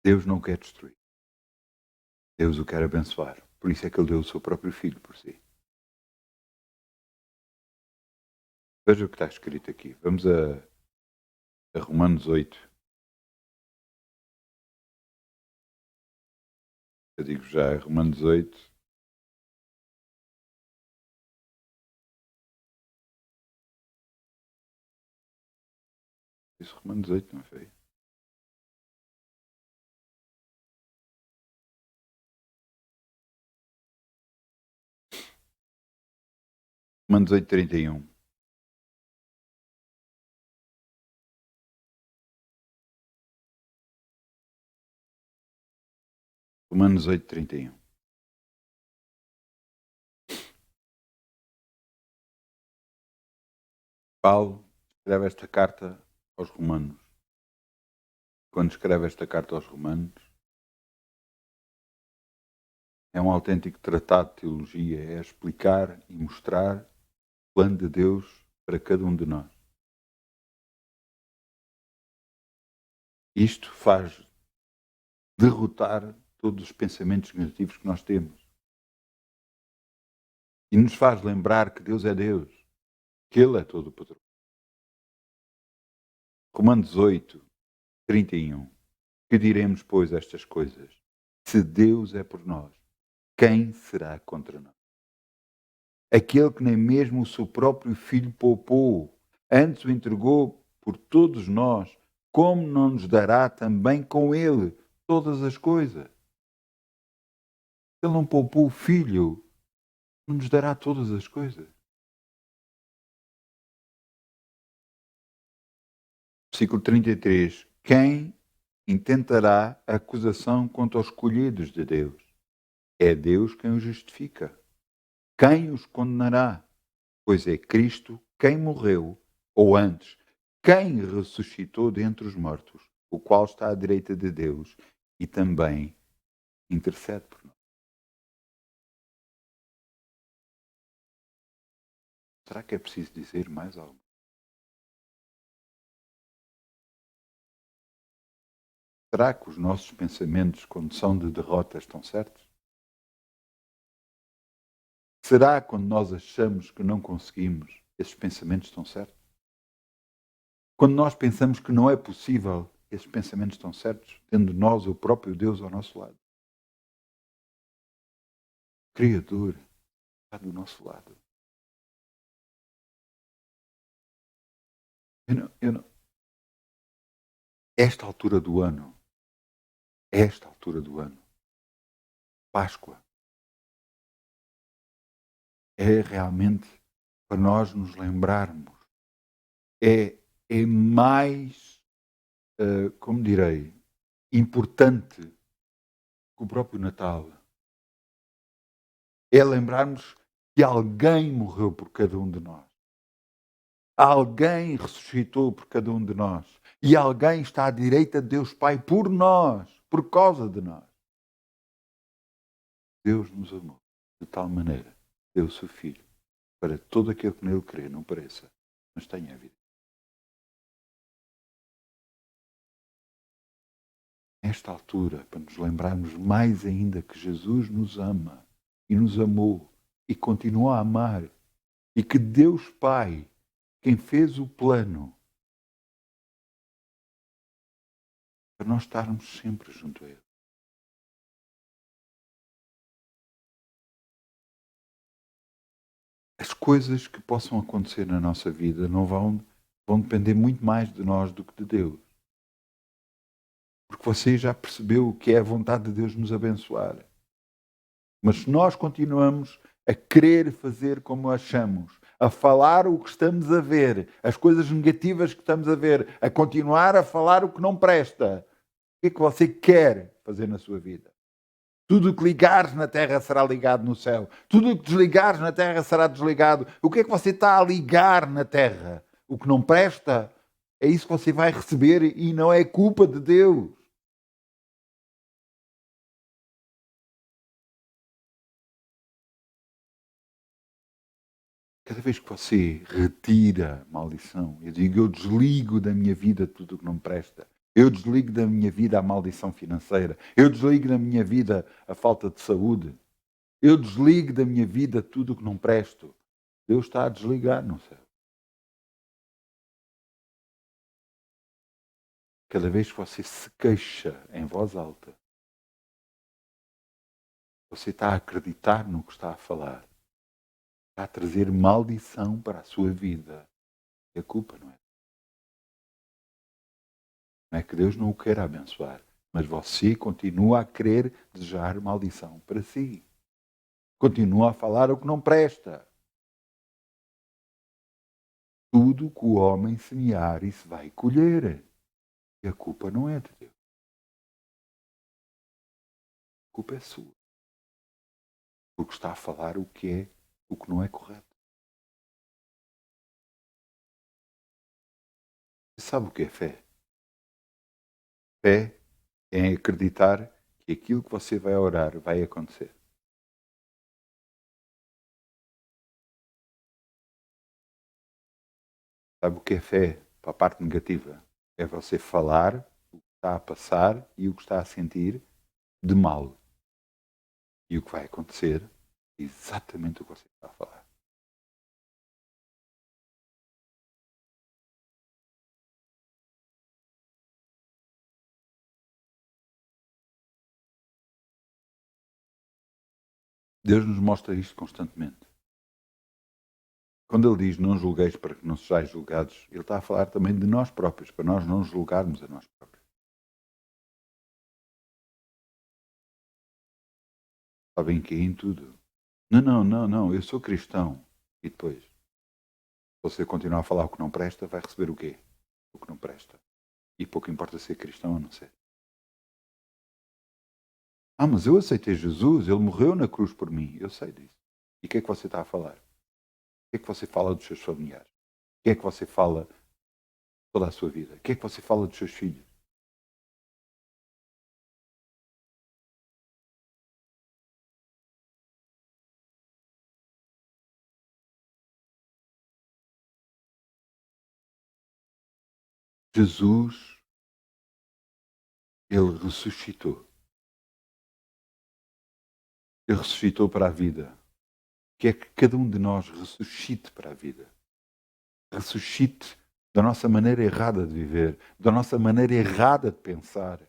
Deus não quer destruir. Deus o quer abençoar. Por isso é que Ele deu o seu próprio Filho por si. Veja o que está escrito aqui. Vamos a Romanos 8. Eu digo já, Romanos 8. Isso, Romanos 8, não foi? Romanos 8, 31. Romanos 8, 31. Paulo escreve esta carta aos Romanos. Quando escreve esta carta aos Romanos, é um autêntico tratado de teologia, é explicar e mostrar o plano de Deus para cada um de nós. Isto faz derrotar todos os pensamentos negativos que nós temos. E nos faz lembrar que Deus é Deus, que Ele é todo o poderoso. Romanos 8, 31. Que diremos, pois, estas coisas? Se Deus é por nós, quem será contra nós? Aquele que nem mesmo o seu próprio Filho poupou, antes o entregou por todos nós, como não nos dará também com Ele todas as coisas? Ele não poupou o Filho, não nos dará todas as coisas. Versículo 33. Quem intentará a acusação contra os escolhidos de Deus? É Deus quem os justifica. Quem os condenará? Pois é Cristo quem morreu, ou antes, quem ressuscitou dentre os mortos, o qual está à direita de Deus e também intercede por nós. Será que é preciso dizer mais algo? Será que os nossos pensamentos, quando são de derrota, estão certos? Será quando nós achamos que não conseguimos, esses pensamentos estão certos? Quando nós pensamos que não é possível, esses pensamentos estão certos, tendo nós o próprio Deus ao nosso lado. O Criador está do nosso lado. Eu não, esta altura do ano, Páscoa, é realmente para nós nos lembrarmos. É mais, como direi, importante que o próprio Natal. É lembrarmos que alguém morreu por cada um de nós. Alguém ressuscitou por cada um de nós. E alguém está à direita de Deus Pai por nós, por causa de nós. Deus nos amou de tal maneira, deu o seu Filho, para todo aquele que nele crê, não pereça, mas tenha a vida. Nesta altura, para nos lembrarmos mais ainda que Jesus nos ama e nos amou e continua a amar, e que Deus Pai, quem fez o plano, para nós estarmos sempre junto a Ele. As coisas que possam acontecer na nossa vida não vão depender muito mais de nós do que de Deus. Porque você já percebeu que é a vontade de Deus nos abençoar. Mas se nós continuamos a querer fazer como achamos, a falar o que estamos a ver, as coisas negativas que estamos a ver, a continuar a falar o que não presta, o que é que você quer fazer na sua vida? Tudo o que ligares na terra será ligado no céu. Tudo o que desligares na terra será desligado. O que é que você está a ligar na terra? O que não presta? É isso que você vai receber e não é culpa de Deus. Cada vez que você retira maldição, eu desligo da minha vida tudo o que não presta. Eu desligo da minha vida a maldição financeira. Eu desligo da minha vida a falta de saúde. Eu desligo da minha vida tudo o que não presto. Deus está a desligar no céu. Cada vez que você se queixa em voz alta, você está a acreditar no que está a falar. Está a trazer maldição para a sua vida. E a culpa não é. Não é que Deus não o queira abençoar, mas você continua a querer desejar maldição para si. Continua a falar o que não presta. Tudo que o homem semear, isso vai colher. E a culpa não é de Deus. A culpa é sua. Porque está a falar o que não é correto. Você sabe o que é fé? Fé é acreditar que aquilo que você vai orar vai acontecer. Sabe o que é fé para a parte negativa? É você falar o que está a passar e o que está a sentir de mal. E o que vai acontecer é exatamente o que você está a falar. Deus nos mostra isto constantemente. Quando Ele diz não julgueis para que não sejais julgados, Ele está a falar também de nós próprios, para nós não julgarmos a nós próprios. Sabem que é em tudo. Não, eu sou cristão. E depois? Se você continuar a falar o que não presta, vai receber o quê? O que não presta. E pouco importa ser cristão ou não ser. Ah, mas eu aceitei Jesus, Ele morreu na cruz por mim. Eu sei disso. E o que é que você está a falar? O que é que você fala dos seus familiares? O que é que você fala toda a sua vida? O que é que você fala dos seus filhos? Jesus, Ele ressuscitou. Ele ressuscitou para a vida. Que é que cada um de nós ressuscite para a vida. Ressuscite da nossa maneira errada de viver, da nossa maneira errada de pensar,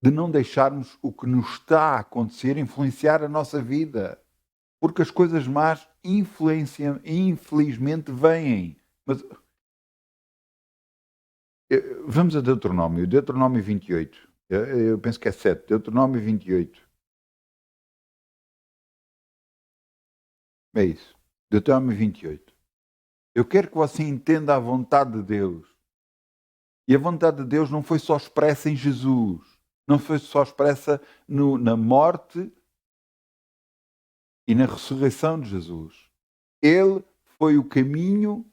de não deixarmos o que nos está a acontecer influenciar a nossa vida. Porque as coisas más influenciam e infelizmente vêm. Mas vamos a Deuteronômio 28. Eu penso que é 7. Deuteronômio 28. É isso. Deuteronômio 28. Eu quero que você entenda a vontade de Deus. E a vontade de Deus não foi só expressa em Jesus. Não foi só expressa na morte e na ressurreição de Jesus. Ele foi o caminho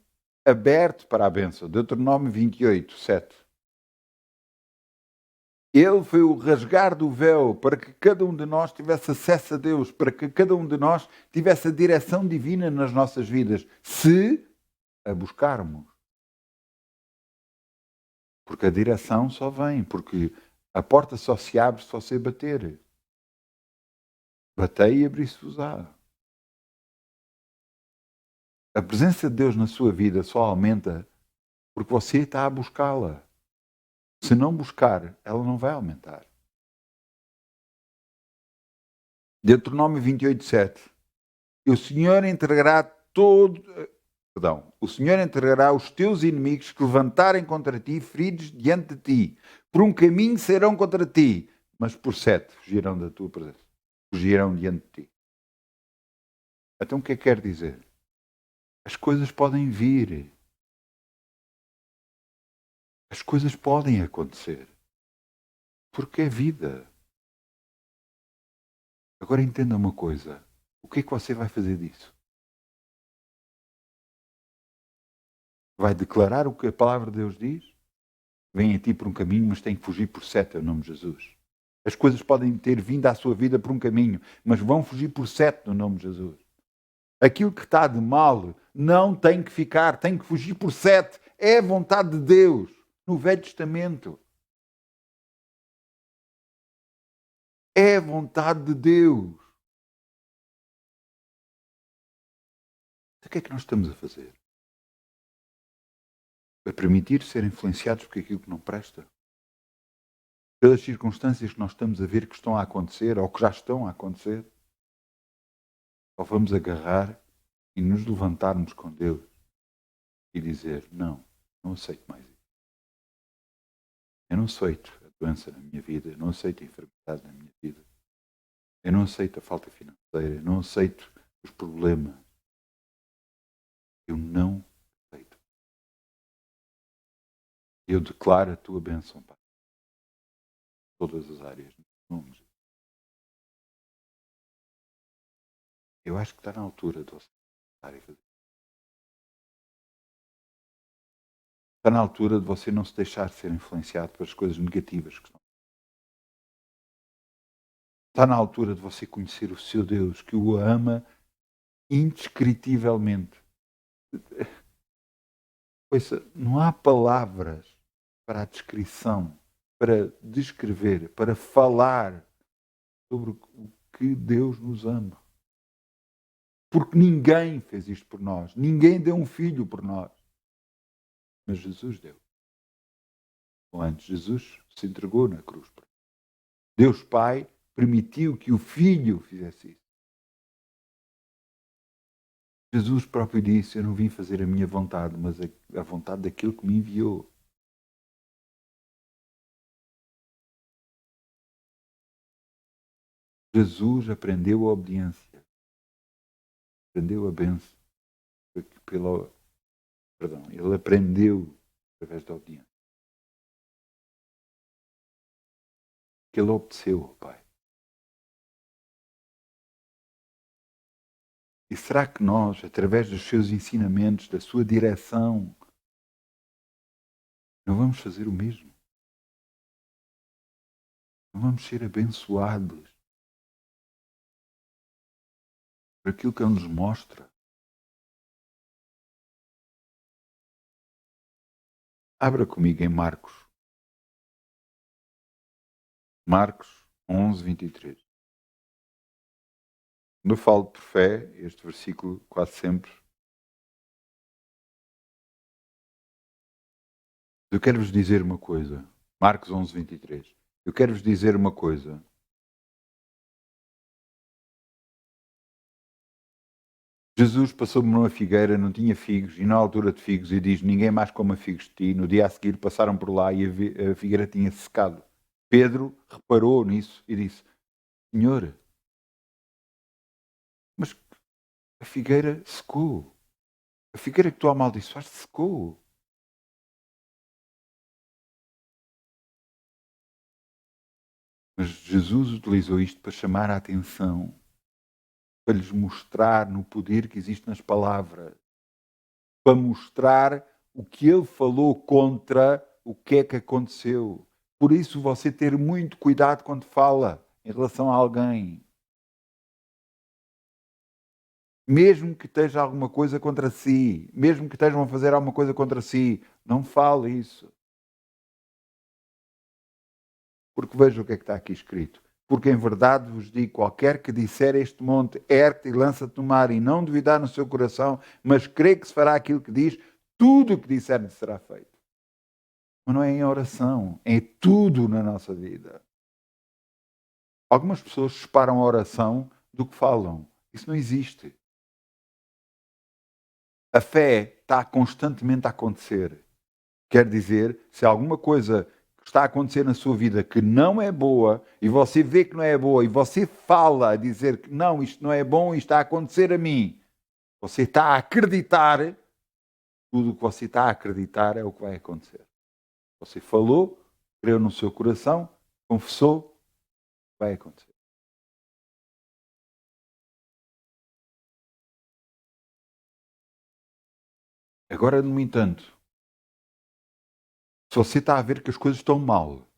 aberto para a bênção. Deuteronômio 28, 7. Ele foi o rasgar do véu para que cada um de nós tivesse acesso a Deus, para que cada um de nós tivesse a direção divina nas nossas vidas, se a buscarmos. Porque a direção só vem, porque a porta só se abre se você bater. Batei e abri-se-vos-á. A presença de Deus na sua vida só aumenta porque você está a buscá-la. Se não buscar, ela não vai aumentar. Deuteronômio 28, 7. E o Senhor entregará o Senhor entregará os teus inimigos que levantarem contra ti, feridos diante de ti. Por um caminho sairão contra ti, mas por 7 fugirão da tua presença. Fugirão diante de ti. Então o que é que quer dizer? As coisas podem vir. As coisas podem acontecer. Porque é vida. Agora entenda uma coisa. O que é que você vai fazer disso? Vai declarar o que a palavra de Deus diz? Vem a ti por um caminho, mas tem que fugir por 7 em nome de Jesus. As coisas podem ter vindo à sua vida por um caminho, mas vão fugir por 7 no nome de Jesus. Aquilo que está de mal não tem que ficar, tem que fugir por 7. É a vontade de Deus no Velho Testamento. É a vontade de Deus. O que é que nós estamos a fazer? A permitir ser influenciados por aquilo que não presta? Pelas circunstâncias que nós estamos a ver que estão a acontecer ou que já estão a acontecer? Ou vamos agarrar e nos levantarmos com Deus e dizer, não aceito mais isso. Eu não aceito a doença na minha vida, eu não aceito a enfermidade na minha vida. Eu não aceito a falta financeira, eu não aceito os problemas. Eu não aceito. Eu declaro a tua bênção, Pai. Todas as áreas. Eu acho que está na altura de você fazer. Está na altura de você não se deixar ser influenciado pelas coisas negativas que estão. Está na altura de você conhecer o seu Deus, que o ama indescritivelmente. Ouça, não há palavras para a descrição, para descrever, para falar sobre o que Deus nos ama. Porque ninguém fez isto por nós. Ninguém deu um filho por nós. Mas Jesus deu. Ou antes, Jesus se entregou na cruz. Deus Pai permitiu que o Filho fizesse isso. Jesus próprio disse, eu não vim fazer a minha vontade, mas a vontade daquele que me enviou. Jesus aprendeu a obediência. Aprendeu a bênção. Ele aprendeu através da obediência. Que ele obedeceu ao Pai. E será que nós, através dos seus ensinamentos, da sua direção, não vamos fazer o mesmo? Não vamos ser abençoados por aquilo que ele nos mostra? Abra comigo em Marcos. Marcos 11, 23. Quando eu falo por fé, este versículo quase sempre. Eu quero-vos dizer uma coisa. Marcos 11, 23. Eu quero-vos dizer uma coisa. Jesus passou por uma figueira, não tinha figos, e na altura de figos, e diz, ninguém mais come figos de ti. No dia a seguir passaram por lá e a figueira tinha secado. Pedro reparou nisso e disse, Senhor, mas a figueira secou. A figueira que tu amaldiçoaste secou. Mas Jesus utilizou isto para chamar a atenção, para lhes mostrar no poder que existe nas palavras, para mostrar o que ele falou contra o que é que aconteceu. Por isso você ter muito cuidado quando fala em relação a alguém. Mesmo que esteja alguma coisa contra si, mesmo que estejam a fazer alguma coisa contra si, não fale isso. Porque veja o que é que está aqui escrito. Porque em verdade vos digo, qualquer que disser este monte, ergue-te e lança-te no mar, e não duvidar no seu coração, mas crê que se fará aquilo que diz, tudo o que disser lhe será feito. Mas não é em oração, é tudo na nossa vida. Algumas pessoas separam a oração do que falam. Isso não existe. A fé está constantemente a acontecer. Quer dizer, se alguma coisa está a acontecer na sua vida que não é boa, e você vê que não é boa, e você fala a dizer que não, isto não é bom, isto está a acontecer a mim, você está a acreditar, tudo o que você está a acreditar é o que vai acontecer. Você falou, creu no seu coração, confessou, vai acontecer. Agora, no entanto, se você está a ver que as coisas estão mal,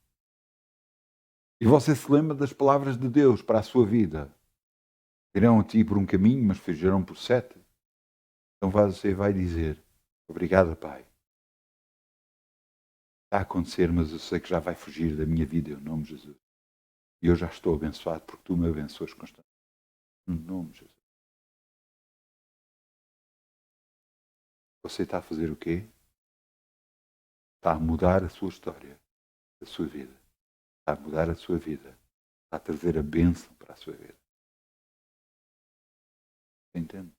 e você se lembra das palavras de Deus para a sua vida, irão a ti por um caminho, mas fugirão por 7. Então você vai dizer, obrigado, Pai. Está a acontecer, mas eu sei que já vai fugir da minha vida, em nome de Jesus. E eu já estou abençoado porque tu me abençoas constantemente. Em nome de Jesus. Você está a fazer o quê? Está a mudar a sua história, a sua vida. Está a mudar a sua vida. Está a trazer a bênção para a sua vida. Entende?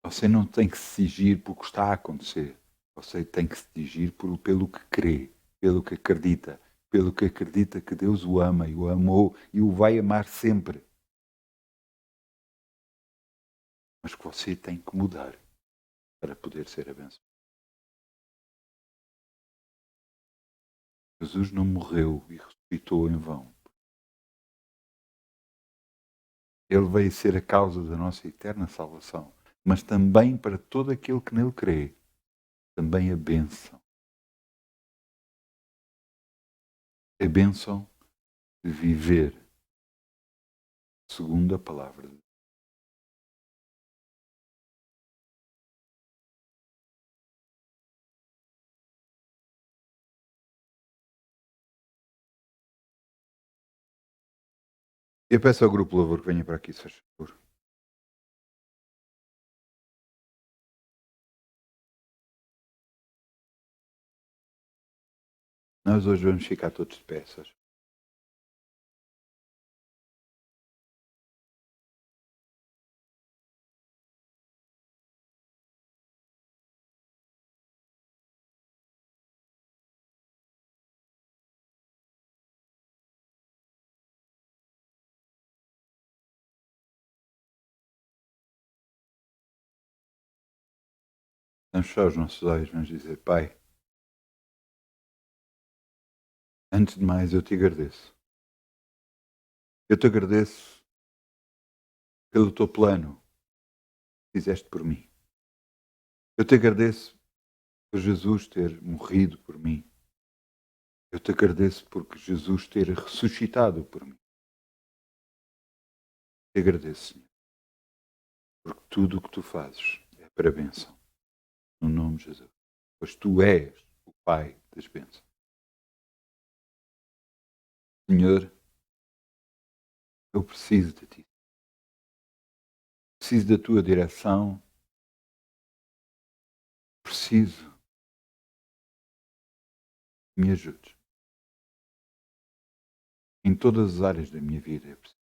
Você não tem que se exigir por o que está a acontecer. Você tem que se exigir pelo que crê, pelo que acredita que Deus o ama e o amou e o vai amar sempre. Mas que você tem que mudar para poder ser abençoado. Jesus não morreu e ressuscitou em vão. Ele veio ser a causa da nossa eterna salvação, mas também para todo aquele que nele crê, também a bênção. A bênção de viver segundo a palavra de Deus. Eu peço ao grupo Louvor que venha para aqui, se faz favor. Nós hoje vamos ficar todos de peças. Vamos fechar os nossos olhos, vamos dizer, Pai, antes de mais eu te agradeço. Eu te agradeço pelo teu plano que fizeste por mim. Eu te agradeço por Jesus ter morrido por mim. Eu te agradeço porque Jesus ter ressuscitado por mim. Te agradeço, Senhor, porque tudo o que tu fazes é para a bênção. No nome de Jesus. Pois tu és o Pai das bênçãos. Senhor, eu preciso de ti. Preciso da tua direção. Preciso que me ajudes. Em todas as áreas da minha vida. Eu preciso.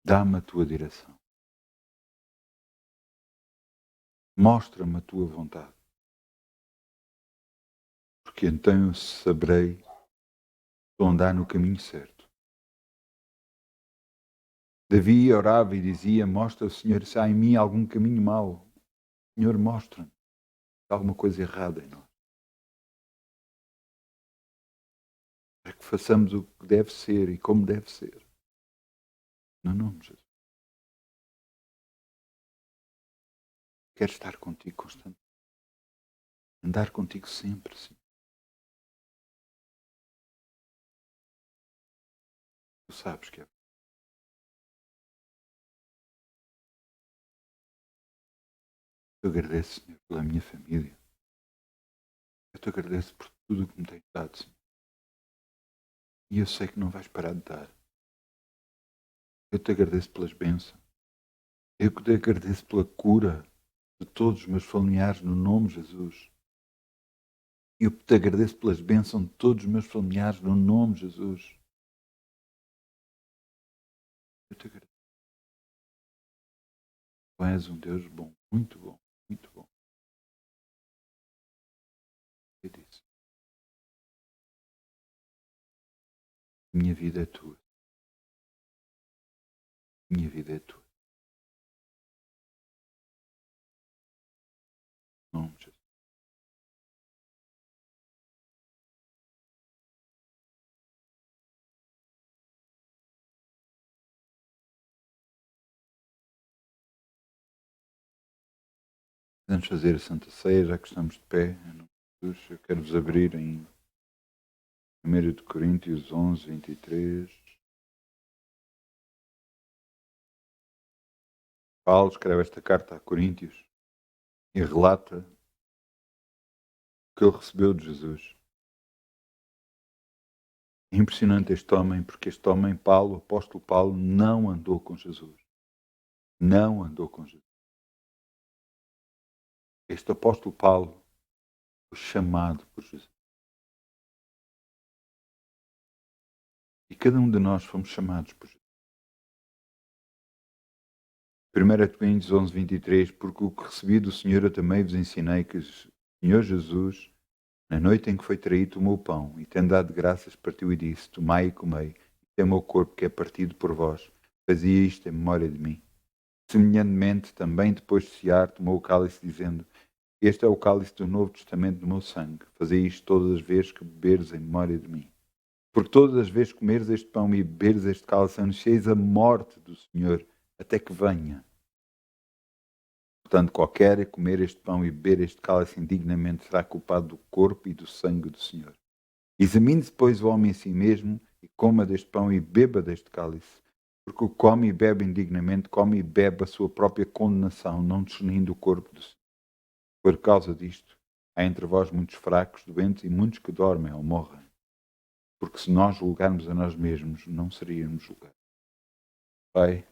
Dá-me a tua direção. Mostra-me a tua vontade. Porque então eu saberei andar no caminho certo. Davi orava e dizia: mostra, Senhor, se há em mim algum caminho mau. Senhor, mostra-me se há alguma coisa errada em nós. Para que façamos o que deve ser e como deve ser. No nome de Jesus. Quero estar contigo constantemente. Andar contigo sempre, Senhor. Tu sabes que é. Eu agradeço, Senhor, pela minha família. Eu te agradeço por tudo o que me tens dado, Senhor. E eu sei que não vais parar de dar. Eu te agradeço pelas bênçãos. Eu te agradeço pela cura de todos os meus familiares no nome de Jesus. Eu te agradeço pelas bênçãos de todos os meus familiares no nome de Jesus. Eu te agradeço. Tu és um Deus bom, muito bom, muito bom. Eu disse, minha vida é tua. Minha vida é tua. Em nome de Jesus. Antes de fazer a Santa Ceia, já que estamos de pé, em nome de Jesus, eu quero-vos abrir em 1 Coríntios 11, 23. Paulo escreve esta carta a Coríntios e relata o que ele recebeu de Jesus. É impressionante este homem, porque este homem, Paulo, o apóstolo Paulo, não andou com Jesus. Não andou com Jesus. Este apóstolo Paulo foi chamado por Jesus. E cada um de nós fomos chamados por Jesus. 1 Coríntios 11, 23, porque o que recebi do Senhor eu também vos ensinei que o Senhor Jesus, na noite em que foi traído, tomou o pão e, tendo dado graças, partiu e disse: tomai e comei, isto é o meu corpo que é partido por vós. Fazia isto em memória de mim. Semelhantemente, também depois de cear, tomou o cálice, dizendo: este é o cálice do Novo Testamento do meu sangue. Fazei isto todas as vezes que beberes em memória de mim. Porque todas as vezes que comeres este pão e beberes este cálice, anuncieis a morte do Senhor até que venha. Portanto, qualquer a comer este pão e beber este cálice indignamente será culpado do corpo e do sangue do Senhor. Examine-se, pois, o homem em si mesmo e coma deste pão e beba deste cálice. Porque o que come e bebe indignamente, come e bebe a sua própria condenação, não discernindo o corpo do Senhor. Por causa disto, há entre vós muitos fracos, doentes e muitos que dormem ou morrem. Porque se nós julgarmos a nós mesmos, não seríamos julgados. Pai,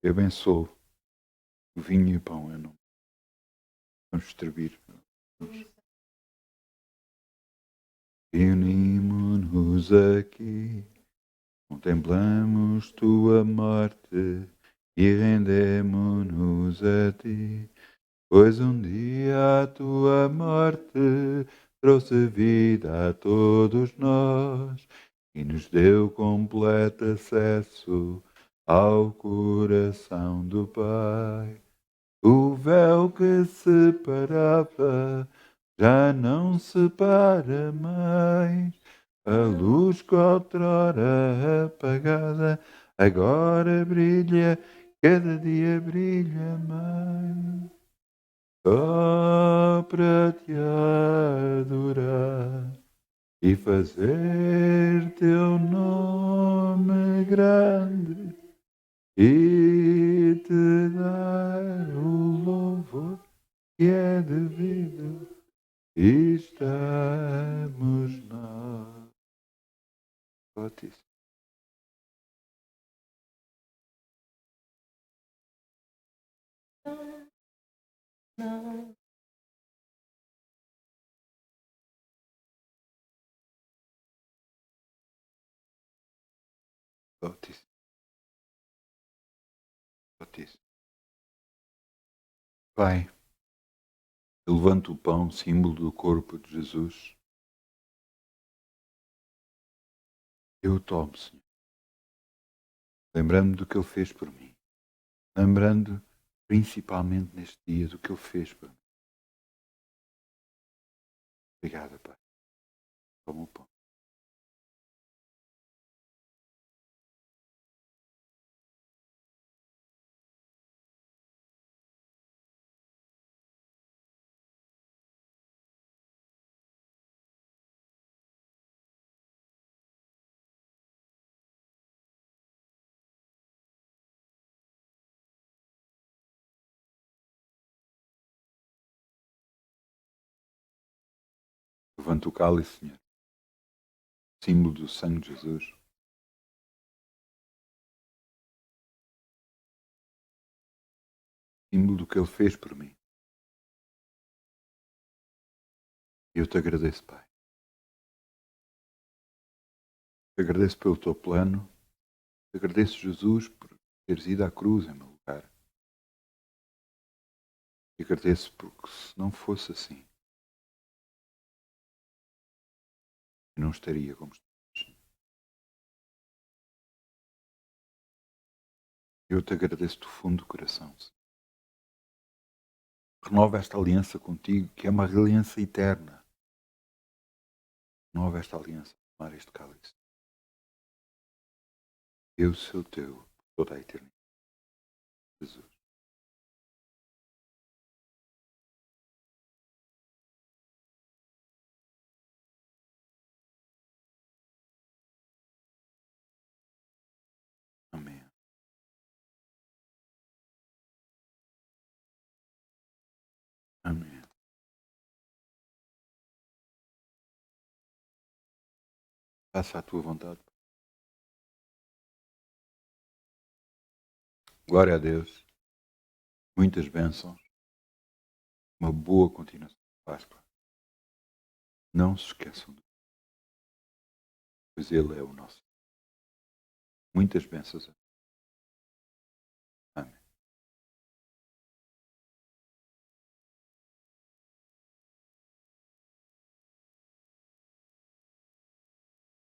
eu abençoo o vinho e o pão, eu não. Vamos distribuir. Reunimos-nos aqui, contemplamos tua morte e rendemos-nos a ti, pois um dia a tua morte trouxe vida a todos nós e nos deu completo acesso ao coração do Pai. O véu que separava já não separa mais. A luz que outrora apagada agora brilha, cada dia brilha mais. Só para te adorar e fazer teu nome grande e te dar o louvor que é devido, estamos nós. Batismo. Batismo. Batismo. Pai, eu levanto o pão, símbolo do corpo de Jesus. Eu o tomo, Senhor. lembrando do que Ele fez por mim, lembrando principalmente neste dia do que Ele fez por mim. Obrigado, Pai. Toma o pão. Levanta o cálice, Senhor, símbolo do sangue de Jesus. Símbolo do que Ele fez por mim. E eu te agradeço, Pai. Te agradeço pelo teu plano. Te agradeço, Jesus, por teres ido à cruz em meu lugar. Te agradeço porque se não fosse assim, eu não estaria como estou. Eu te agradeço do fundo do coração, Senhor. Renova esta aliança contigo, que é uma aliança eterna. Renova esta aliança, tomar este cálice. Eu sou teu por toda a eternidade. Jesus. Amém. Amém. Faça a tua vontade. Glória a Deus. Muitas bênçãos. Uma boa continuação de Páscoa. Não se esqueçam de, pois Ele é o nosso. Muitas bênçãos.